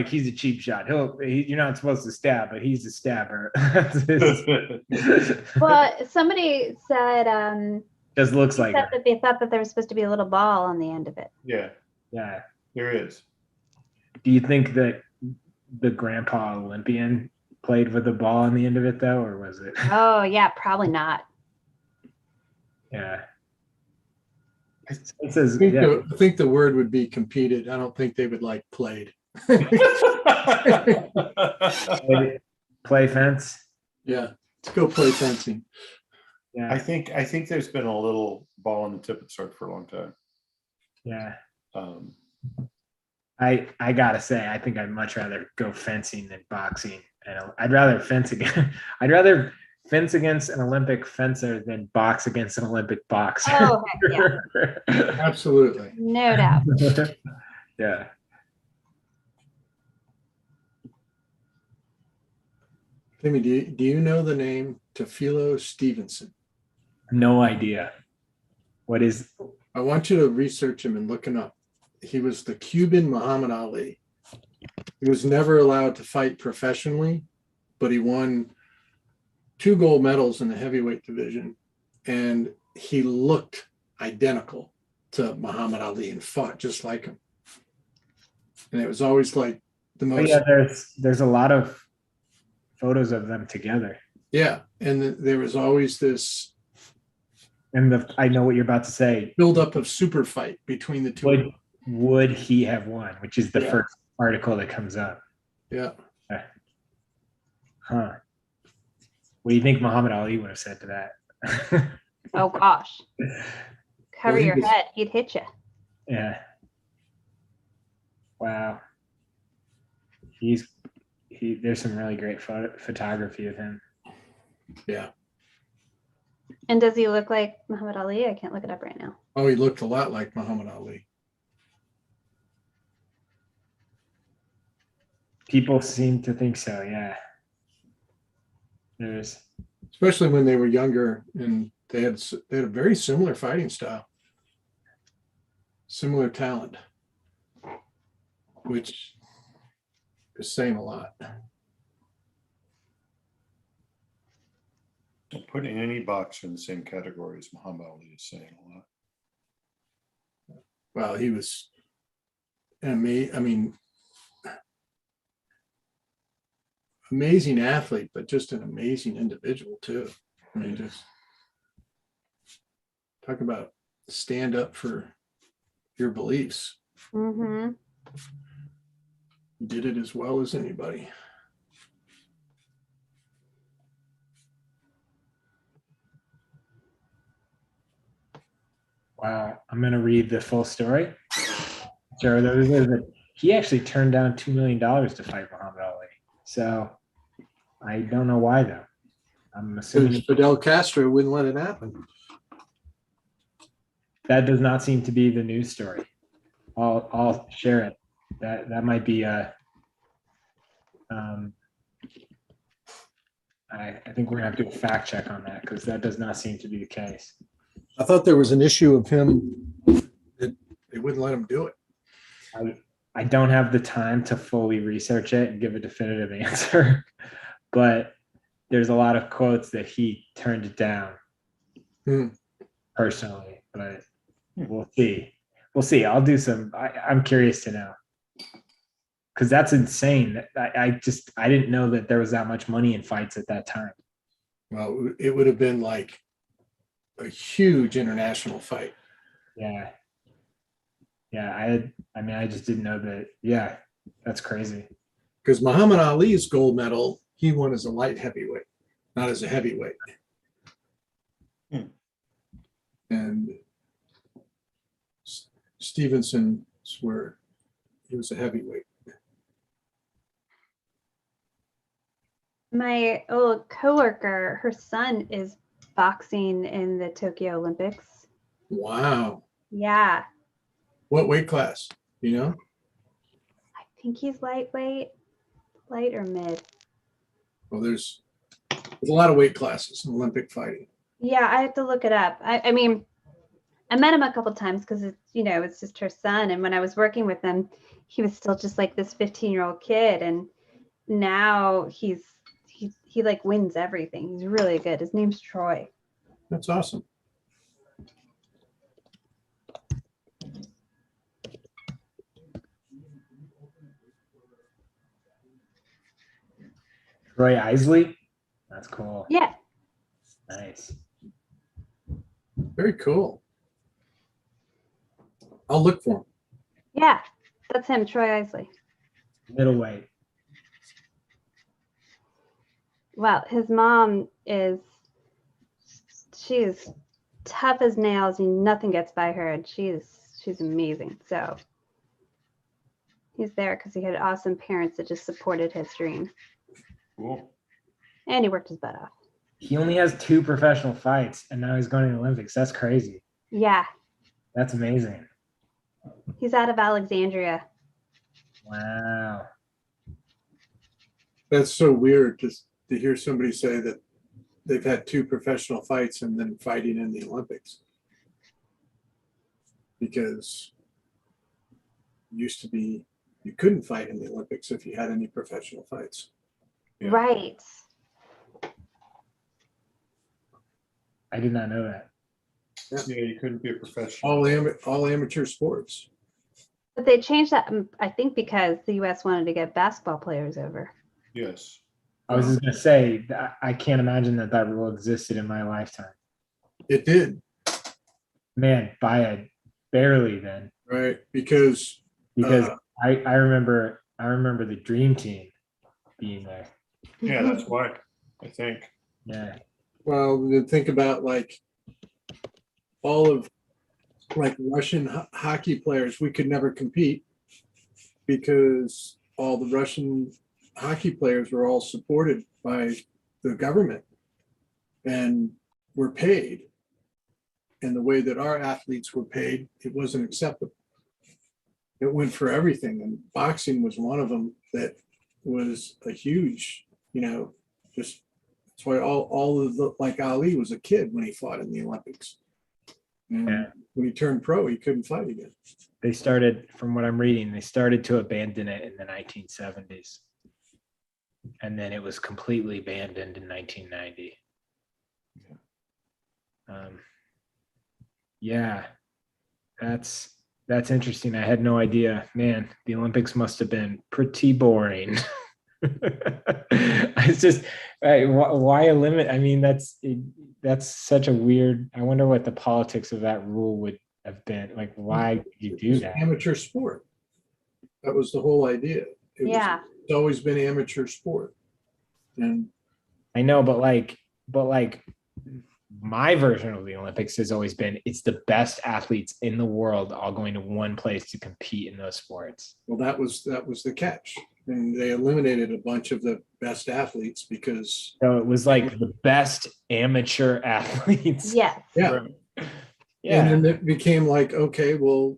he's a cheap shot. You're not supposed to stab, but he's a stabber. Well, somebody said Just looks he like said it. that they thought that there was supposed to be a little ball on the end of it. Yeah, Yeah. there is. Do you think that the grandpa Olympian played with a ball on the end of it though, or was it? Oh yeah, probably not. Yeah. It says, I think the word would be competed. I don't think they would like played. play fence. Yeah, let's go play fencing. Yeah. I think there's been a little ball on the tip of the sword for a long time. Yeah. Um, I gotta say, I think I'd much rather go fencing than boxing, and I'd rather fence again. I'd rather fence against an Olympic fencer than box against an Olympic boxer. Oh heck yeah, Absolutely. no doubt. Yeah. Timmy, do you know the name Teofilo Stevenson? No idea. What is? I want you to research him and look him up. He was the Cuban Muhammad Ali. He was never allowed to fight professionally, but he won 2 gold medals in the heavyweight division, and he looked identical to Muhammad Ali and fought just like him. And it was always like the most. Yeah, there's a lot of photos of them together. Yeah, and there was always this. And I know what you're about to say. Buildup of super fight between the two. Would he have won? Which is the Yeah. first article that comes up. Yeah. Huh. What do you think Muhammad Ali would have said to that? Oh gosh, cover Well, he your was- head, he'd hit you. Yeah. Wow. There's some really great photography of him. Yeah. And does he look like Muhammad Ali? I can't look it up right now. Oh, he looked a lot like Muhammad Ali. People seem to think so. Yeah. Especially when they were younger, and they had a very similar fighting style, similar talent, which is saying a lot. Putting any boxer in the same category as Muhammad Ali is saying a lot. Well, he was, I mean, amazing athlete, but just an amazing individual too. I mean, just talk about stand up for your beliefs. Mm-hmm. He did it as well as anybody. Wow. I'm going to read the full story. Sure. He actually turned down $2 million to fight Muhammad Ali. So I don't know why though. I'm assuming Fidel Castro wouldn't let it happen. that does not seem to be the news story. I'll share it. That might be I think we're gonna have to do a fact check on that because that does not seem to be the case. I thought there was an issue of him that they wouldn't let him do it. I don't have the time to fully research it and give a definitive answer, but there's a lot of quotes that he turned it down personally, but we'll see. We'll see. I'll do some. I'm curious to know because that's insane. I didn't know that there was that much money in fights at that time. Well, it would have been like a huge international fight. Yeah. Yeah. I just didn't know that. Yeah. That's crazy. Because Muhammad Ali's gold medal, he won as a light heavyweight, not as a heavyweight. And Stevenson's where he was a heavyweight. My old coworker, her son is boxing in the Tokyo Olympics. Wow. Yeah. What weight class? You know? I think he's lightweight, light or mid. Well, there's a lot of weight classes in Olympic fighting. Yeah, I have to look it up. I mean, I met him a couple times because it's, it's just her son. And when I was working with him, he was still just like this 15-year-old kid. And now he like wins everything. He's really good. His name's Troy. That's awesome. Roy Isley. That's cool. Yeah. Nice. Very cool. I'll look for him. Yeah. That's him, Troy Isley. Middleweight. Well, his mom she's tough as nails and nothing gets by her. And she's amazing. So he's there because he had awesome parents that just supported his dream. Cool. And he worked his butt off. He only has 2 professional fights, and now he's going to the Olympics. That's crazy. Yeah. That's amazing. He's out of Alexandria. Wow. That's so weird to hear somebody say that they've had 2 professional fights and then fighting in the Olympics. Because it used to be you couldn't fight in the Olympics if you had any professional fights. Yeah. Right. I did not know that. Yeah, you couldn't be a professional. All amateur sports. But they changed that, I think, because the U.S. wanted to get basketball players over. Yes. I was just going to say, I can't imagine that rule existed in my lifetime. It did, Man, barely then. right? Because I remember the dream team being there. Yeah, that's why, I think. Yeah. well, then think about like all of like Russian hockey players. We could never compete because all the Russian hockey players were all supported by the government and were paid. And the way that our athletes were paid, it wasn't acceptable. It went for everything. And boxing was one of them that was a huge, just that's why all of the, like Ali was a kid when he fought in the Olympics. And Yeah. when he turned pro, he couldn't fight again. They started, from what I'm reading, they started to abandon it in the 1970s. And then it was completely abandoned in 1990. Yeah, that's interesting. I had no idea. Man, the Olympics must have been pretty boring. It's just, why a limit? I mean, that's such a weird, I wonder what the politics of that rule would have been. Like, why did you do that? Amateur sport. That was the whole idea. It's always been amateur sport. And I know, but like my version of the Olympics has always been, it's the best athletes in the world all going to one place to compete in those sports. well, that was the catch. And they eliminated a bunch of the best athletes because So it was like the best amateur athletes. Yes. yeah. Yeah. And then it became like, okay, well,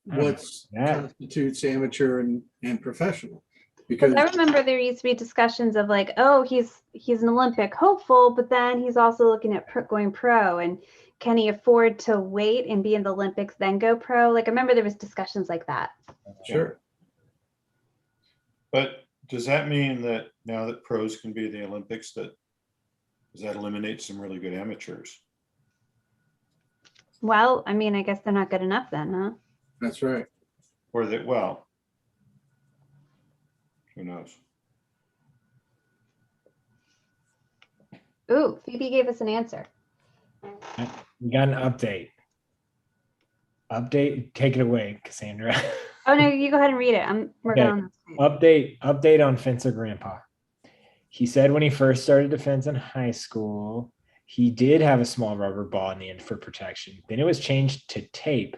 what Yeah. constitutes amateur and professional? Because Because I remember there used to be discussions of like, oh, he's an Olympic hopeful, but then he's also looking at going pro, and can he afford to wait and be in the Olympics then go pro? Like I remember there was discussions like that. sure. But does that mean that now that pros can be in the Olympics, does that eliminate some really good amateurs? Well, I mean, I guess they're not good enough then, huh? That's right. Or that, well, who knows? Ooh, Phoebe gave us an answer. We got an update. Take it away, Cassandra. Oh no, you go ahead and read it. I'm working Okay. on this. Update on Fencer Grandpa. He said when he first started to fence in high school, he did have a small rubber ball in the end for protection. Then it was changed to tape.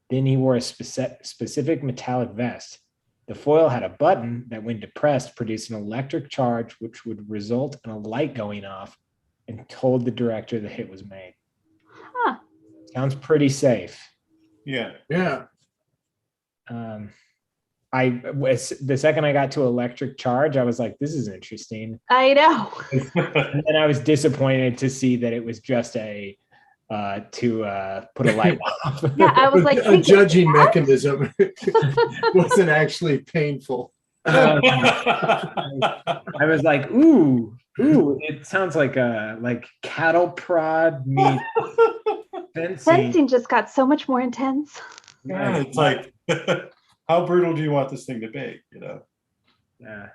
Then he wore a specific metallic vest. The foil had a button that, when depressed, produced an electric charge, which would result in a light going off, and told the director the hit was made. Huh. Sounds pretty safe. Yeah. Yeah. I was the second I got to electric charge, I was like, this is interesting. I know. And then I was disappointed to see that it was just to put a light off. Yeah, I was like, A judging mechanism. Wasn't actually painful. I was like, ooh, it sounds like cattle prod meets fencing. Fencing just got so much more intense. Yeah, it's like, how brutal do you want this thing to be? You know? Yeah.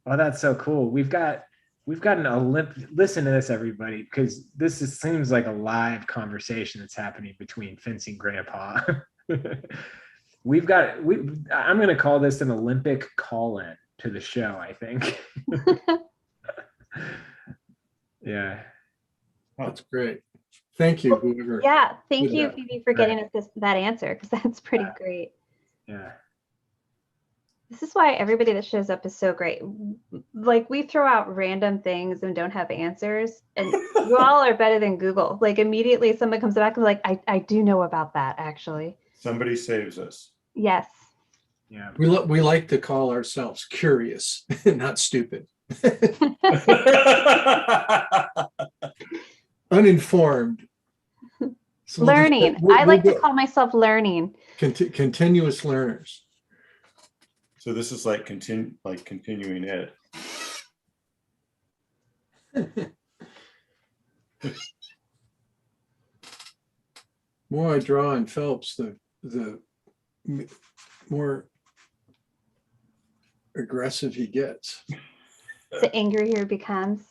Oh, that's so cool. We've got an Olympic. Listen to this, everybody, because seems like a live conversation that's happening between fencing grandpa. I'm going to call this an Olympic call-in to the show, I think. Yeah. That's great. Thank you, whoever. Yeah, thank you, that. Phoebe, for getting us that answer, because that's pretty great. Yeah. This is why everybody that shows up is so great. Like, we throw out random things and don't have answers, and you all are better than Google. Like, immediately someone comes back and like, I do know about that, actually. Somebody saves us. Yes. Yeah. We like to call ourselves curious, not stupid. Uninformed. So Learning. I like to call myself learning. Continuous learners. So this is like continuing ed. More I draw in Phelps, the more aggressive he gets. The angrier he becomes.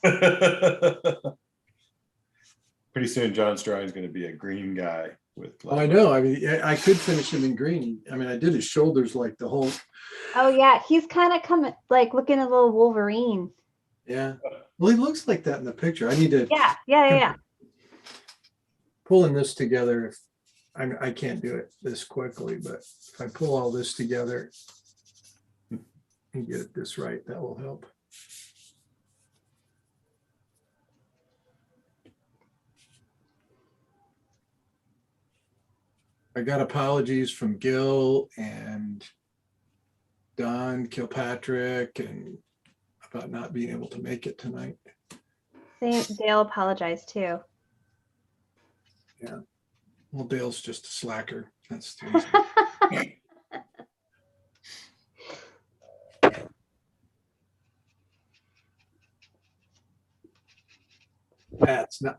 Pretty soon, John's drawing is going to be a green guy with. I know. I mean, I could finish him in green. I mean, I did his shoulders like the whole. Oh yeah, he's kind of coming, like looking a little Wolverine. Yeah. Well, he looks like that in the picture. I need to. Yeah. Pulling this together. If I can't do it this quickly, but if I pull all this together and get this right, that will help. I got apologies from Gil and Don Kilpatrick and about not being able to make it tonight. Dale apologized too. Yeah. Well, Dale's just a slacker. That's the reason.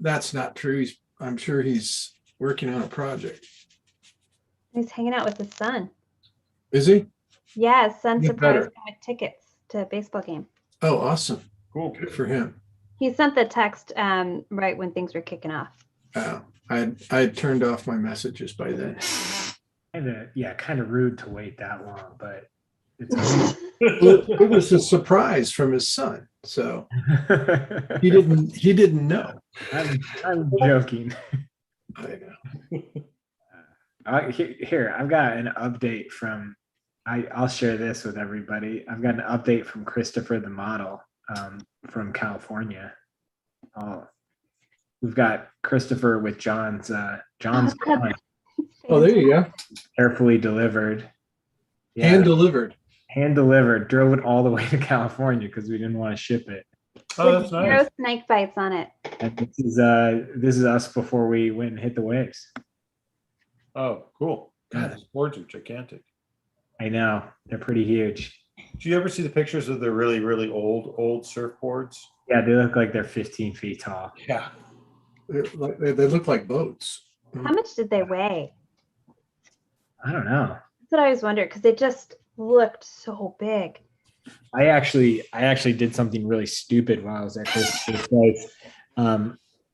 That's not true. I'm sure he's working on a project. He's hanging out with his son. Is he? Yeah, his son Get surprised better. him with tickets to a baseball game. Oh, awesome. Cool. Good for him. He sent the text right when things were kicking off. I had turned off my messages by then. Kind of rude to wait that long, but it's It was a surprise from his son, so he didn't know. I'm joking. I know. Here, I've got an update from. I'll share this with everybody. I've got an update from Christopher the model from California. We've got Christopher with John's drawing, Oh, there you go. carefully delivered. Yeah, Hand delivered. hand delivered. Drove it all the way to California because we didn't want to ship it. Oh, that's Zero nice. snake bites on it. And this is us before we went and hit the waves. Oh, cool. God, those boards are gigantic. I know, they're pretty huge. Do you ever see the pictures of the really, really old surfboards? Yeah, they look like they're 15 feet tall. Yeah. They look like boats. How much did they weigh? I don't know. That's what I always wondered, because it just looked so big. I actually did something really stupid while I was at this place.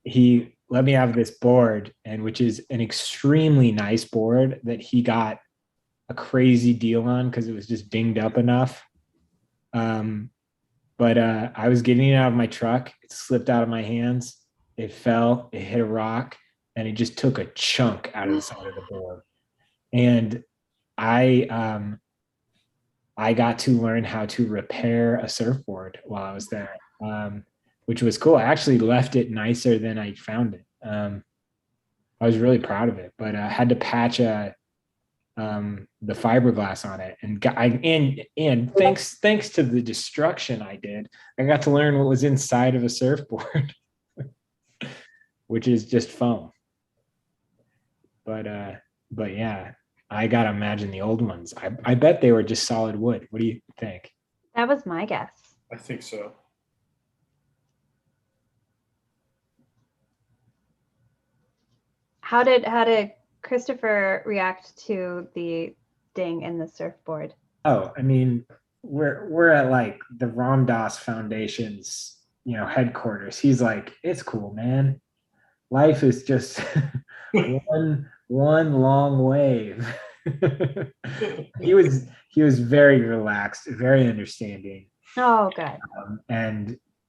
He let me have this board, and which is an extremely nice board that he got a crazy deal on because it was just dinged up enough. But I was getting it out of my truck. It slipped out of my hands. It fell. It hit a rock, and it just took a chunk out of the side of the board. And I got to learn how to repair a surfboard while I was there, which was cool. I actually left it nicer than I found it. I was really proud of it, but I had to patch a the fiberglass on it, and thanks to the destruction I did, I got to learn what was inside of a surfboard, which is just foam. But yeah, I gotta imagine the old ones. I bet they were just solid wood. What do you think? That was my guess. I think so. How did Christopher react to the ding in the surfboard? Oh, I mean, we're at like the Ram Dass Foundation's, headquarters. He's like, it's cool, man. Life is just one long wave. he was very relaxed, very understanding, Oh, good.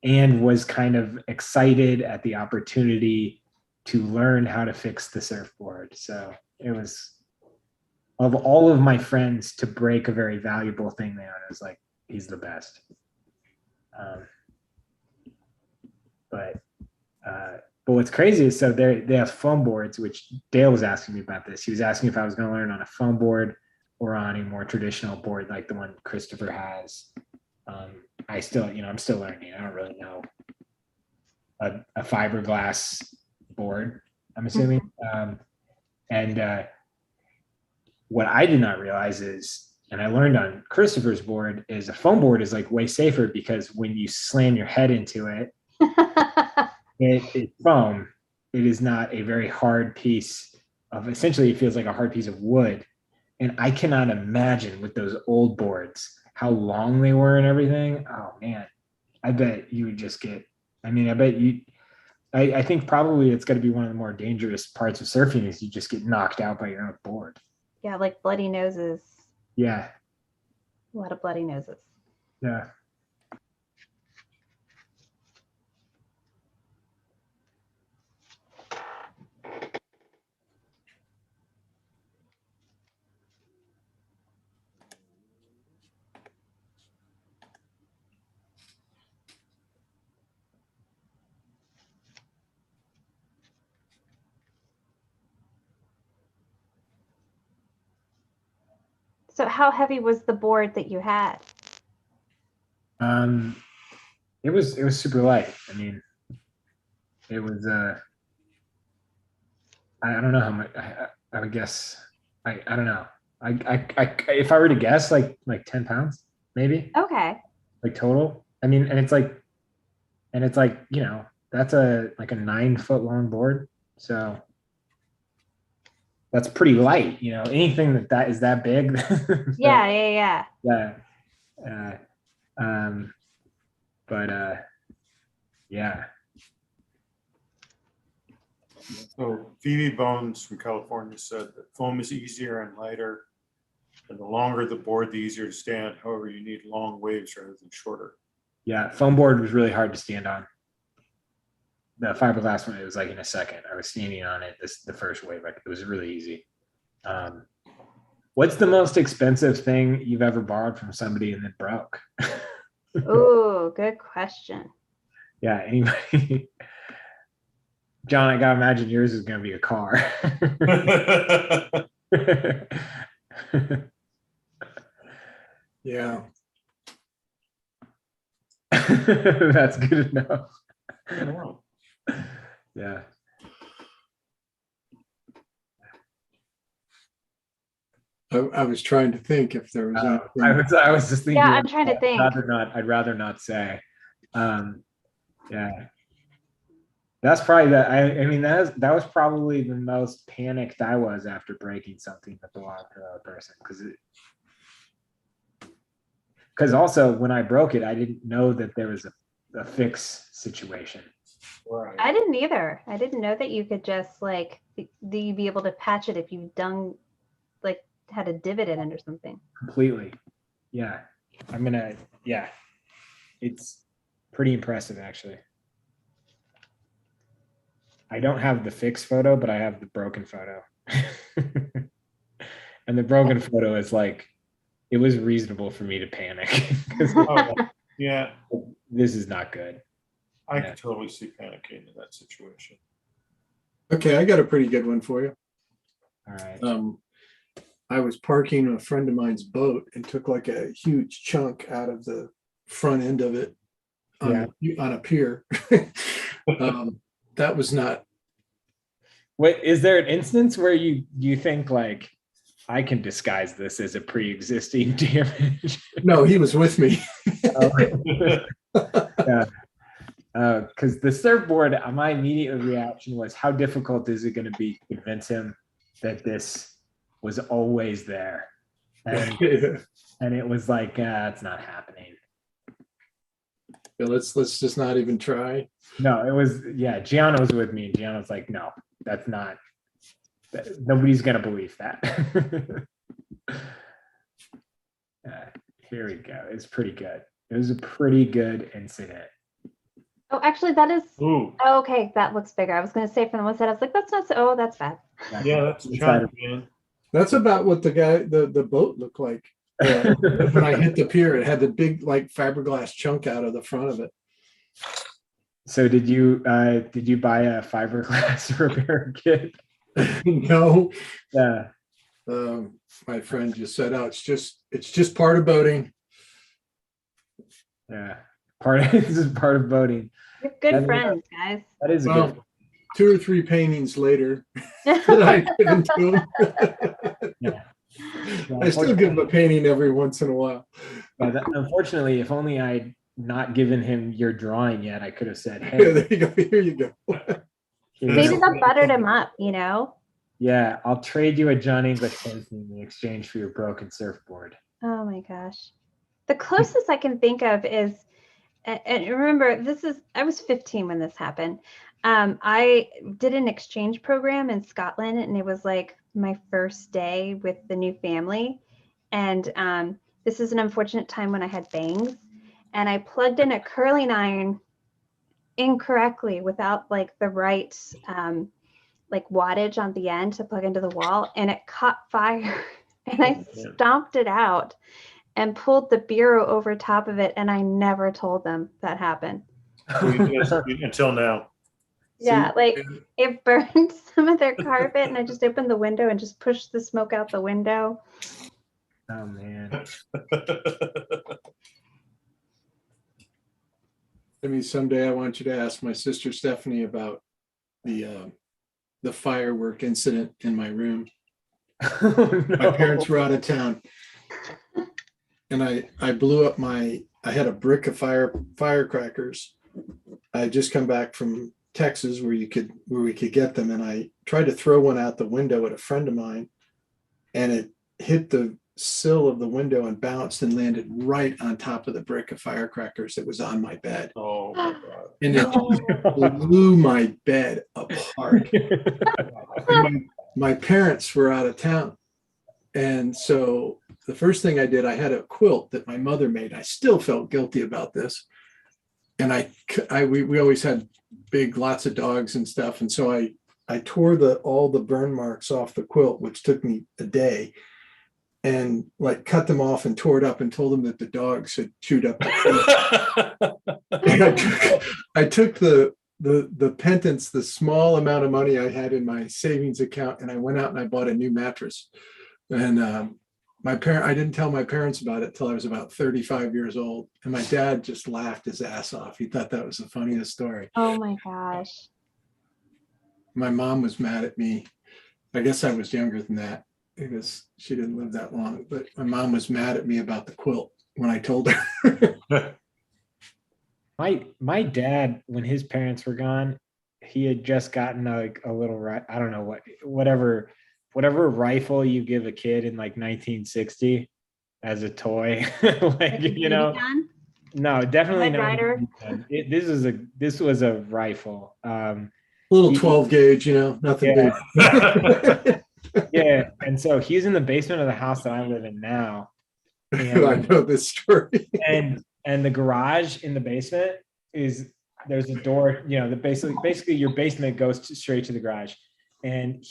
and was kind of excited at the opportunity to learn how to fix the surfboard. So it was, of all of my friends, to break a very valuable thing they own, it was like, he's the best. But what's crazy is, so they have foam boards, which Dale was asking me about this. He was asking if I was going to learn on a foam board or on a more traditional board like the one Christopher has. I'm still learning. I don't really know a fiberglass board, I'm assuming. And what I did not realize is, and I learned on Christopher's board, is a foam board is like way safer, because when you slam your head into it, it's foam. It is not a very hard piece of, essentially it feels like a hard piece of wood. And I cannot imagine with those old boards how long they were and everything. Oh man, I bet you would just get, I think probably it's got to be one of the more dangerous parts of surfing is you just get knocked out by your own board. Yeah, like bloody noses. Yeah. A lot of bloody noses. Yeah. So how heavy was the board that you had? It was super light. I mean, it was I don't know how much. I would guess. I don't know. I if I were to guess, like 10 pounds, maybe, Okay. like total. I mean, and it's like, that's a 9-foot long board, so that's pretty light. Anything that is that big. Yeah. Yeah. But yeah. So Phoebe Bones from California said that foam is easier and lighter, and the longer the board, the easier to stand. However, you need long waves rather than shorter. Yeah, foam board was really hard to stand on. The fiberglass one, it was like in a second. I was standing on it. The first wave, it was really easy. What's the most expensive thing you've ever borrowed from somebody and then broke? Ooh, good question. Yeah, anybody? John, I gotta imagine yours is gonna be a car. Yeah. That's good enough. Wow. Yeah. I was trying to think if there was I was just thinking. Yeah, I'm trying to think. I'd rather not say. Yeah. That's probably that was probably the most panicked I was after breaking something that belonged to another person, because also when I broke it, I didn't know that there was a fix situation. Right. I didn't either. I didn't know that you could just you'd be able to patch it if you had a divot in it or something. Completely. Yeah. It's pretty impressive, actually. I don't have the fixed photo, but I have the broken photo. And the broken photo is it was reasonable for me to panic. Yeah. This is not good. I could totally see panicking in that situation. Okay, I got a pretty good one for you. All right. I was parking a friend of mine's boat and took like a huge chunk out of the front end of it on a pier. That was not. What is there an instance where you think like I can disguise this as a pre-existing damage? No, he was with me. Yeah. Because the surfboard, my immediate reaction was, how difficult is it going to be to convince him that this was always there? And it was like, it's not happening. Yeah, let's just not even try. No, it was, Gianna was with me, and Gianna was like, no, that's not, nobody's going to believe that. Here we go. It's pretty good. It was a pretty good incident. Oh, actually, that is. Ooh, Oh, okay, that looks bigger. I was going to say from the one side, I was like, that's not so. Oh, that's bad. yeah, that's a Inside chunk, man. That's about what the boat looked like. When I hit the pier, it had the big like fiberglass chunk out of the front of it. So did you buy a fiberglass repair kit? No. Yeah. My friend just said, "Oh, it's just part of boating." Yeah. This is part of boating. You're good That is- friends, guys. That is a Well, good. 2 or 3 paintings later that I given to him. Yeah. I still give him a painting every once in a while. Unfortunately, if only I'd not given him your drawing yet, I could have said, Yeah, "Hey, there you go. Here you go. here's- Maybe that buttered him up, you know? yeah, I'll trade you a John English painting in exchange for your broken surfboard." Oh my gosh. The closest I can think of is, and remember, I was 15 when this happened. I did an exchange program in Scotland, and it was like my first day with the new family. And this is an unfortunate time when I had bangs, and I plugged in a curling iron incorrectly without like the right like wattage on the end to plug into the wall, and it caught fire. And I stomped it out and pulled the bureau over top of it, and I never told them that happened. Until now. Yeah, See? like it burned some of their carpet, and I just opened the window and just pushed the smoke out the window. Oh man. I mean, someday I want you to ask my sister Stephanie about the firework incident in my room. Oh, no. My parents were out of town, and I blew up I had a brick of firecrackers. I had just come back from Texas where we could get them, and I tried to throw one out the window at a friend of mine, and it hit the sill of the window and bounced and landed right on top of the brick of firecrackers that was on my bed. Oh my God. And it just blew my bed apart. My parents were out of town. And so the first thing I did, I had a quilt that my mother made. I still felt guilty about this. And we always had lots of dogs and stuff. And so I tore all the burn marks off the quilt, which took me a day, and like cut them off and tore it up and told them that the dogs had chewed up the quilt. And I took the pittance, the small amount of money I had in my savings account, and I went out and I bought a new mattress. And I didn't tell my parents about it till I was about 35 years old. And my dad just laughed his ass off. He thought that was the funniest story. Oh my gosh. My mom was mad at me. I guess I was younger than that because she didn't live that long. But my mom was mad at me about the quilt when I told her. My dad, when his parents were gone, he had just gotten like a little, I don't know whatever rifle you give a kid in like 1960 as a toy. Like, you know, no, definitely Red not. Ryder? This was a rifle. Little 12 gauge, nothing big. Yeah. And so he's in the basement of the house that I live in now. And, I know this story. and the garage in the basement there's a door, that basically your basement goes straight to the garage. And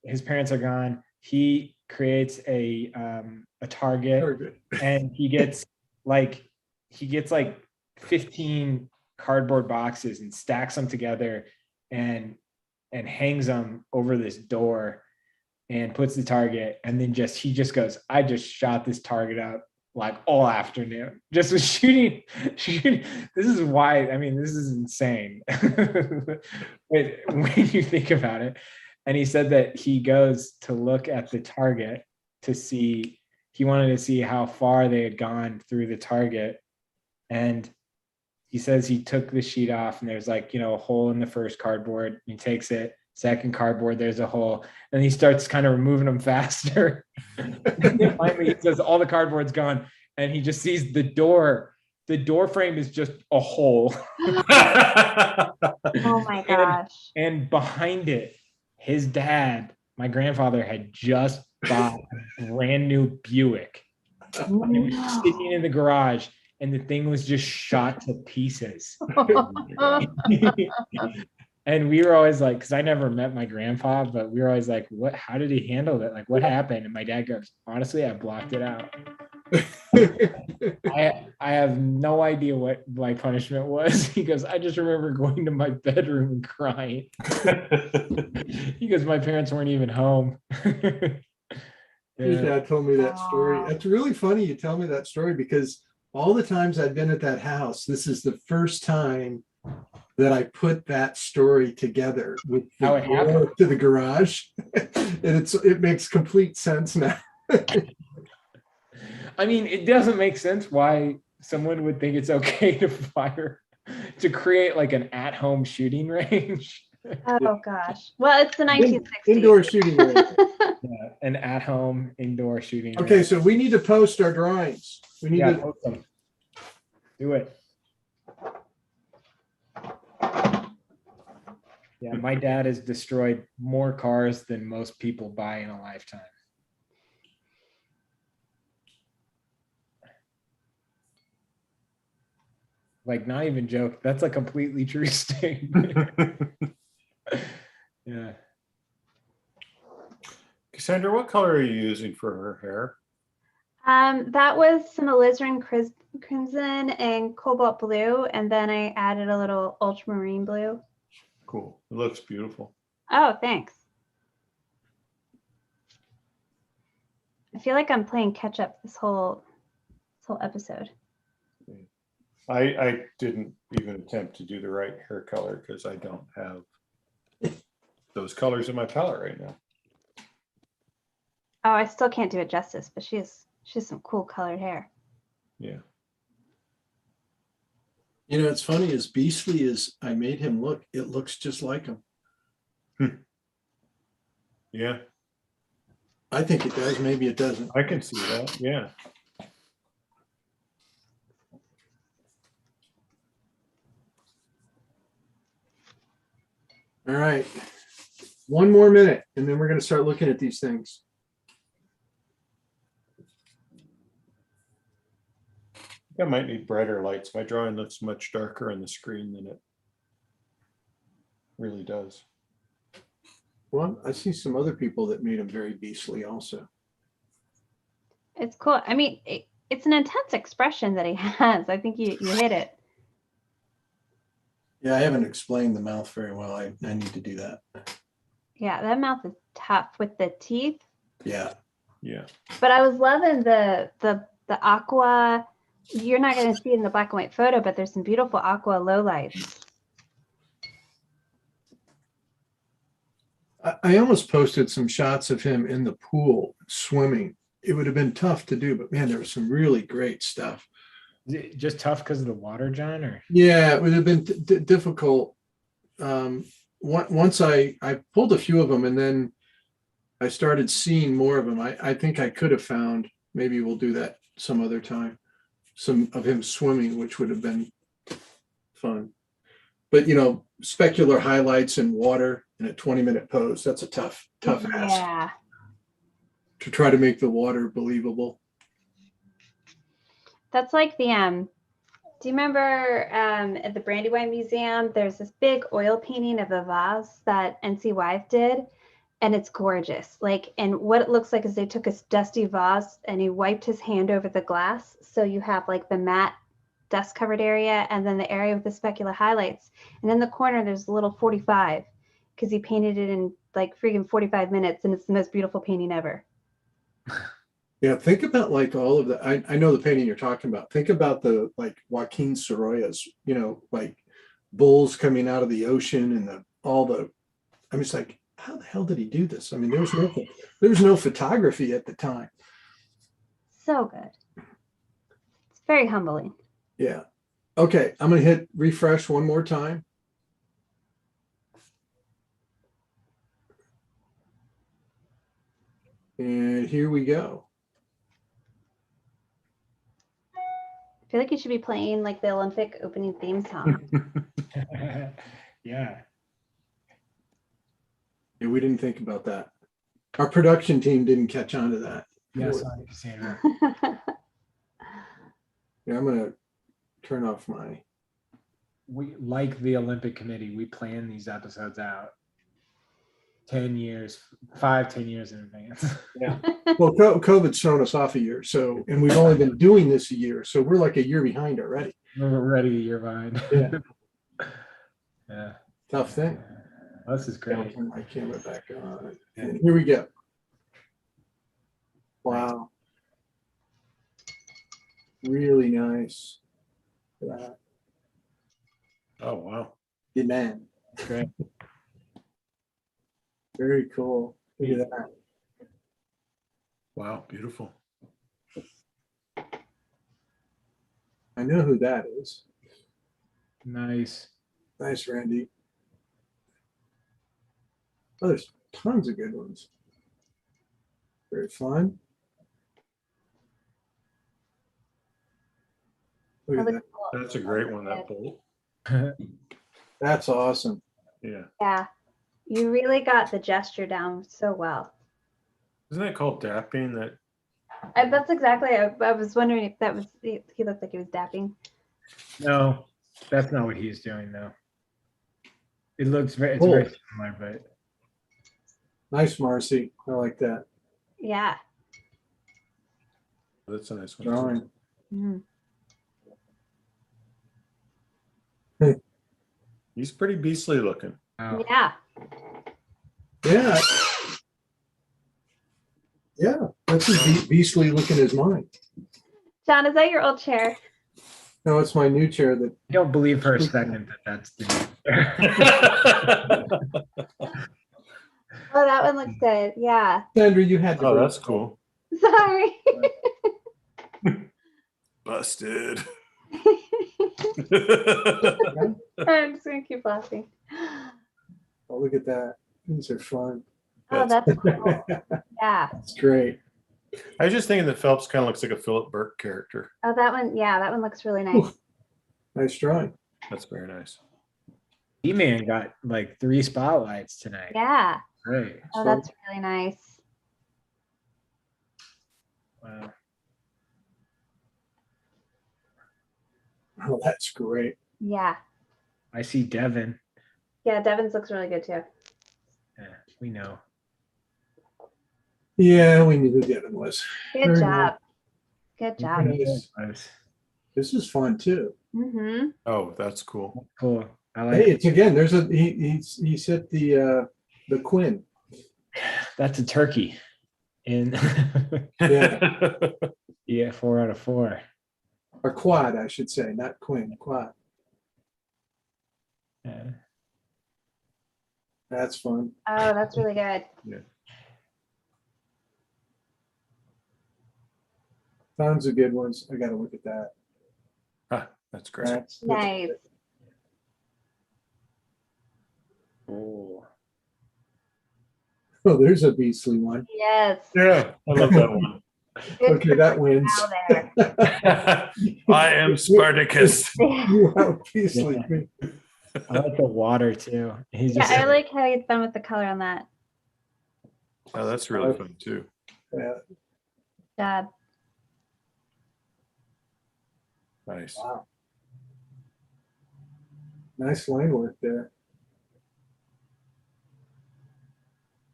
his parents are gone. He creates a target, and he gets like 15 cardboard boxes and stacks them together and hangs them over this door. and puts the target, and then he just goes, I just shot this target up like all afternoon. Just was shooting. This is why, I mean, this is insane. But when you think about it, and he said that he goes to look at the target to see, he wanted to see how far they had gone through the target. And he says he took the sheet off, and there's like, a hole in the first cardboard. He takes it, second cardboard, there's a hole. And he starts kind of removing them faster. And then finally he says all the cardboard's gone, and he just sees the door. The door frame is just a hole. Oh my gosh. And behind it, his dad, my grandfather, had just bought a brand new Buick. And it was sitting in the garage, and the thing was just shot to pieces. And we were always like, because I never met my grandpa, but we were always like, how did he handle that? Like, what happened? And my dad goes, honestly, I blocked it out. I have no idea what my punishment was. He goes, I just remember going to my bedroom and crying. He goes, my parents weren't even home. Your dad told me that story. It's really funny you tell me that story, because all the times I've been at that house, this is the first time that I put that story together with the How it happened. door to the garage. And it makes complete sense now. I mean, it doesn't make sense why someone would think it's okay to create like an at-home shooting range. Oh gosh. Well, it's the 1960s. Indoor shooting range. Yeah, an at-home indoor shooting range. Okay, so we need to post our drawings. We need to post them. Do it. Yeah, my dad has destroyed more cars than most people buy in a lifetime. Like, not even joke. That's a completely true statement. Yeah. Cassandra, what color are you using for her hair? That was some alizarin crimson and cobalt blue, and then I added a little ultramarine blue. Cool. It looks beautiful. Oh, thanks. I feel like I'm playing catch up this whole episode. I didn't even attempt to do the right hair color because I don't have those colors in my palette right now. Oh, I still can't do it justice, but she has some cool colored hair. Yeah. it's funny, as beastly as I made him look, it looks just like him. Yeah. I think it does. Maybe it doesn't. I can see that. Yeah. All right. One more minute, and then we're going to start looking at these things. I might need brighter lights. My drawing looks much darker on the screen than it really does. Well, I see some other people that made him very beastly also. It's cool. I mean, it's an intense expression that he has. I think you hit it. Yeah, I haven't explained the mouth very well. I need to do that. Yeah, that mouth is tough with the teeth. Yeah. Yeah. But I was loving the aqua. You're not going to see it in the black and white photo, but there's some beautiful aqua lowlights. I almost posted some shots of him in the pool swimming. It would have been tough to do, but man, there was some really great stuff. Is it just tough because of the water, John? Or Yeah, it would have been difficult. Once I pulled a few of them, and then I started seeing more of them. I think I could have found, maybe we'll do that some other time, some of him swimming, which would have been fun. But specular highlights in water in a 20-minute pose, that's a tough ask. Yeah. To try to make the water believable. That's like the do you remember at the Brandywine Museum, there's this big oil painting of a vase that NC Wyeth did, and it's gorgeous. And what it looks like is they took a dusty vase and he wiped his hand over the glass. So you have like the matte dust covered area and then the area with the specular highlights. And in the corner, there's a little 45. because he painted it in like freaking 45 minutes, and it's the most beautiful painting ever. Yeah, think about like all of the, I know the painting you're talking about. Think about the like Joaquin Sorolla's, you know, like bulls coming out of the ocean and I'm just like, how the hell did he do this? I mean, there was no photography at the time. So good. It's very humbling. Yeah. Okay, I'm gonna hit refresh one more time. And here we go. I feel like you should be playing like the Olympic opening theme song. Yeah. Yeah, we didn't think about that. Our production team didn't catch on to that. Yeah, sorry, Cassandra. Yeah, I'm gonna turn off my. We, like the Olympic Committee, we plan these episodes out 10 years, 10 years in advance. Yeah. Well, COVID's thrown us off a year, so, and we've only been doing this a year, so we're like a year behind already. We're ready a year behind. Yeah. Yeah. Tough thing. This is I'll great. turn my camera back on. And here we go. Wow. Really nice. Oh, wow. Good man. Great. Very cool. Look at that. Wow, beautiful. I know who that is. Nice. Nice, Randy. Oh, there's tons of good ones. Very fun. Look at that. That's a great one, that bolt. That's awesome. Yeah. Yeah, you really got the gesture down so well. Isn't that called dapping? That That's exactly. I was wondering if that was. He looked like he was dapping. No, that's not what he's doing though. It looks very, it's very similar, but Nice, Marcy. I like that. Yeah. that's a nice one. Drawing. Mhm. He's pretty beastly looking. wow. Yeah. Yeah. Yeah. That's as beastly looking as mine. John, is that your old chair? No, it's my new chair that. I don't believe for a second that that's the Oh, that one looks good. Yeah. Sandra, you had the. Oh, that's cool. Sorry. Busted. I'm just gonna keep laughing. Oh, look at that. These are fun. Oh, that's cool. Yeah. That's great. I was just thinking that Phelps kind of looks like a Philip Burke character. Oh, that one. Yeah, that one looks really nice. Nice drawing. That's very nice. E-Man got like 3 spotlights tonight. Yeah. Great. Oh, that's really nice. Wow. Oh, that's great. Yeah. I see Devin. Yeah, Devin's looks really good too. Yeah, we know. Yeah, we knew who Devin was. Good Very job. Good job. Nice. Nice. This is fun too. Mm-hmm. Oh, that's cool. Cool. I like Hey, it's again. There's a he's hit the Quinn. that's a turkey. In Yeah, yeah, 4 out of 4. or quad, I should say, not Quinn. Quad. Yeah. That's fun. Oh, that's really good. Tons of good ones. I got to look at that. Ah, that's great. That's Nice. Oh. Oh, there's a beastly one. Yes. Yeah, I love that one. Good Okay, that wins. out there. I am Spartacus. Wow, beastly. I like the water too. He's Yeah, just I like how he's done with the color on that. Oh, that's really fun too. Yeah, Job. Nice. wow. Nice line work there.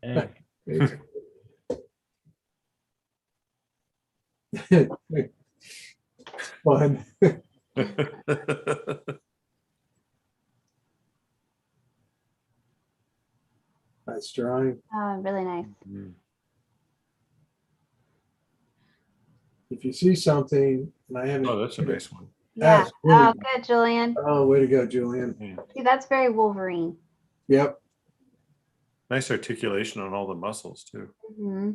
Hey, Fun. Nice drawing. Oh, really nice. Mm. If you see something, and I haven't. Oh, that's a nice one. Yeah. That's really Oh, good. good, Julian. Oh, way to go, Julian. Yeah. See, that's very Wolverine. Yep. Nice articulation on all the muscles too. Hmm.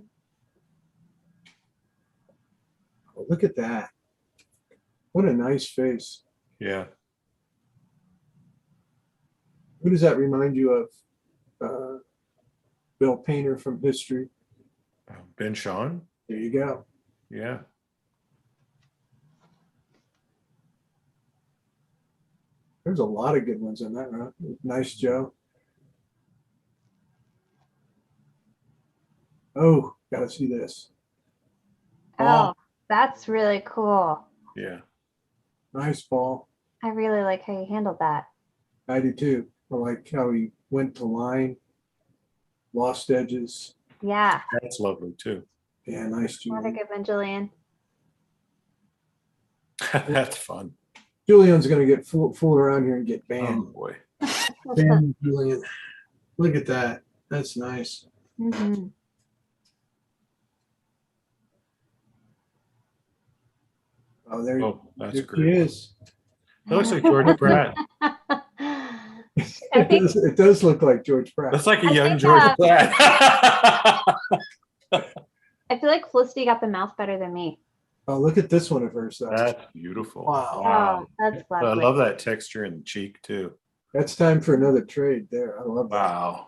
Oh, look at that. What a nice face. Yeah. Who does that remind you of? Bill Painter from History. Ben Sean. There you go. Yeah. There's a lot of good ones in that, right? Nice, Joe. Oh, gotta see this. Oh, that's really cool. Yeah. Nice ball. I really like how you handled that. I do too. I like how he went to line, lost edges. Yeah. That's lovely too. Yeah, nice, What a Julian. good one, Julian. That's fun. Julian's gonna get fooled around here and get Oh banned. boy. Banned, Julian. Look at that. That's nice. Hmm. Oh, there, Oh, that's there he great. is. That looks like George Pratt. I think It does look like George Pratt. That's like a I young think, George Pratt. I feel like Felicity got the mouth better than me. Oh, look at this one of hers. Though. That's beautiful. Wow. Oh, that's I lovely. love that texture in the cheek too. That's time for another trade there. I love that. Wow.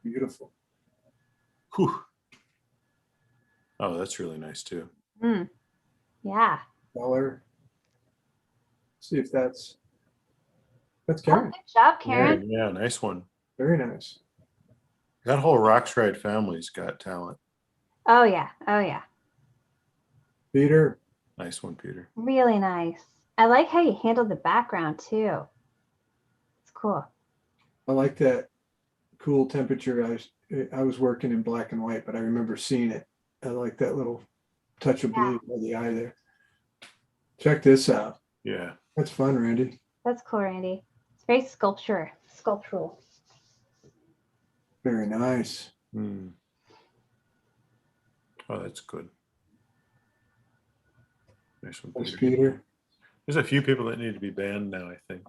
Beautiful. Whew. Oh, that's really nice too. Mm. Yeah. Color. See if that's Oh, Karen. good job, Karen. Yeah, nice one. Very nice. That whole Rockstride family's got talent. Oh, yeah. Oh, yeah. Peter. Nice one, Peter. Really nice. I like how you handled the background too. It's cool. I like that cool temperature. I was working in black and white, but I remember seeing it. I like that little touch of blue by the eye there. Check this out. Yeah. That's fun, Randy. That's cool, Randy. It's very sculptural. Very nice. Hmm. Oh, that's good. Nice one, Thanks, Peter. Peter. There's a few people that need to be banned now, I think.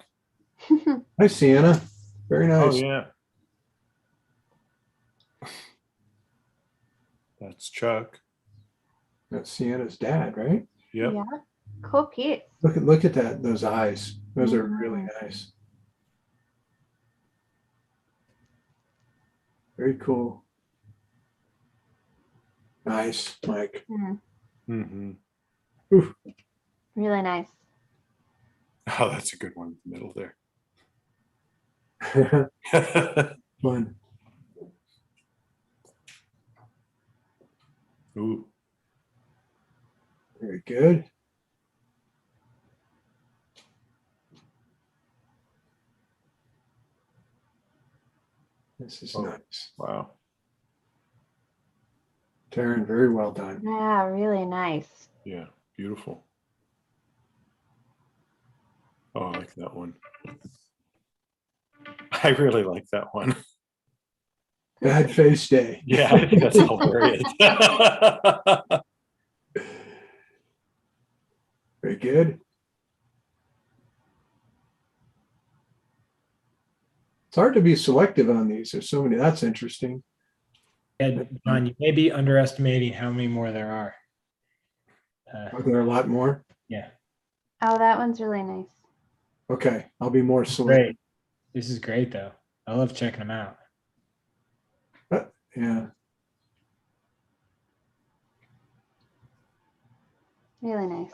Hi, Sienna. Very Oh, nice. yeah. That's Chuck. That's Sienna's dad, right? Yep. Yeah. Cool piece. Look at that. Those eyes. Those are really nice. Very cool. Nice, Mike. Mm, Mm-hmm. really nice. Oh, that's a good one in the middle there. Fun. Ooh. Very good. This is Oh. nice. Wow. Taryn, very well done. Yeah, really nice. Yeah. Beautiful. Oh, I like that one. I really like that one. Bad face day. Yeah, I think that's hilarious. Very good. It's hard to be selective on these. There's so many. That's interesting. And John, you may be underestimating how many more there are. Are there a lot more? Yeah, Oh, that one's really nice. Okay, I'll be more selective. great. This is great though. I love checking them out. Yeah. Really nice.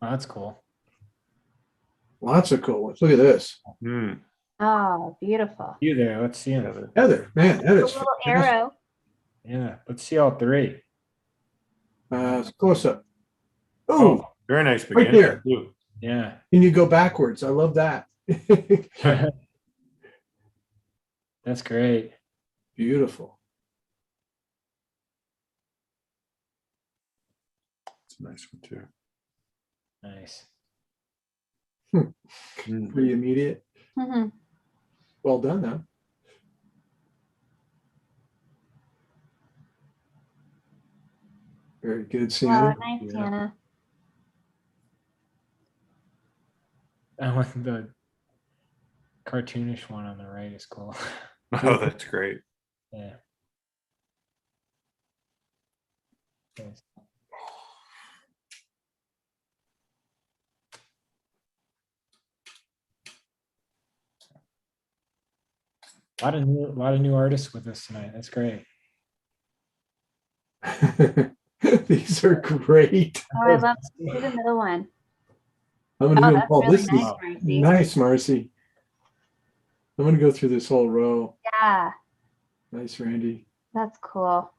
Oh, that's cool. Lots of cool ones. Look at this. Hmm. Oh, beautiful. You there? Let's see them. Heather, man, that A is little fantastic. arrow. Yeah, let's see all three. Close up. Oh, Oh, very nice right beginning. there. too. Yeah. Can you go backwards? I love that. That's great. Beautiful. It's a nice one too. Nice. Hmm. Pretty immediate. Mhm. Well done, though. Very good, Oh, Sienna. nice, Yeah. Sienna. I like the cartoonish one on the right is cool. Oh, that's great. Yeah. Nice. A lot of new artists with us tonight. That's great. These are great. Oh, I love do the middle one. I'm gonna Oh, do that's all really this. nice, Is Marcy. nice, Marcy. I'm gonna go through this whole row. Yeah, Nice, Randy. that's cool.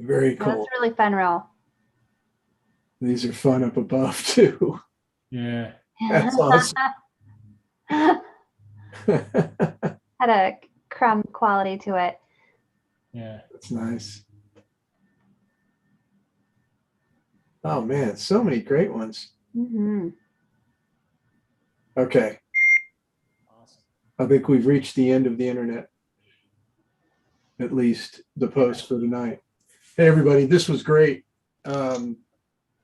Very That's cool. a really fun roll. These are fun up above too. Yeah. That's awesome. Had a crumb quality to it. Yeah. That's nice. Oh man, so many great ones. Hmm. Okay, Awesome. I think we've reached the end of the internet. At least the post for tonight. Hey everybody, this was great.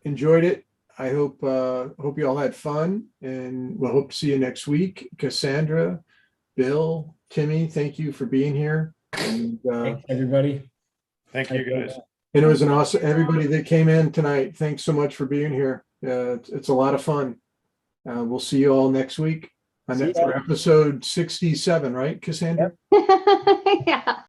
Enjoyed it. I hope you all had fun, and we'll hope to see you next week. Cassandra, Bill, Timmy, thank you for being here. And Thanks, everybody. Thank you, guys. it was an awesome, everybody that came in tonight, thanks so much for being here. It's a lot of fun. We'll see you all next week on See that ya. for episode 67, right, Cassandra? Yeah.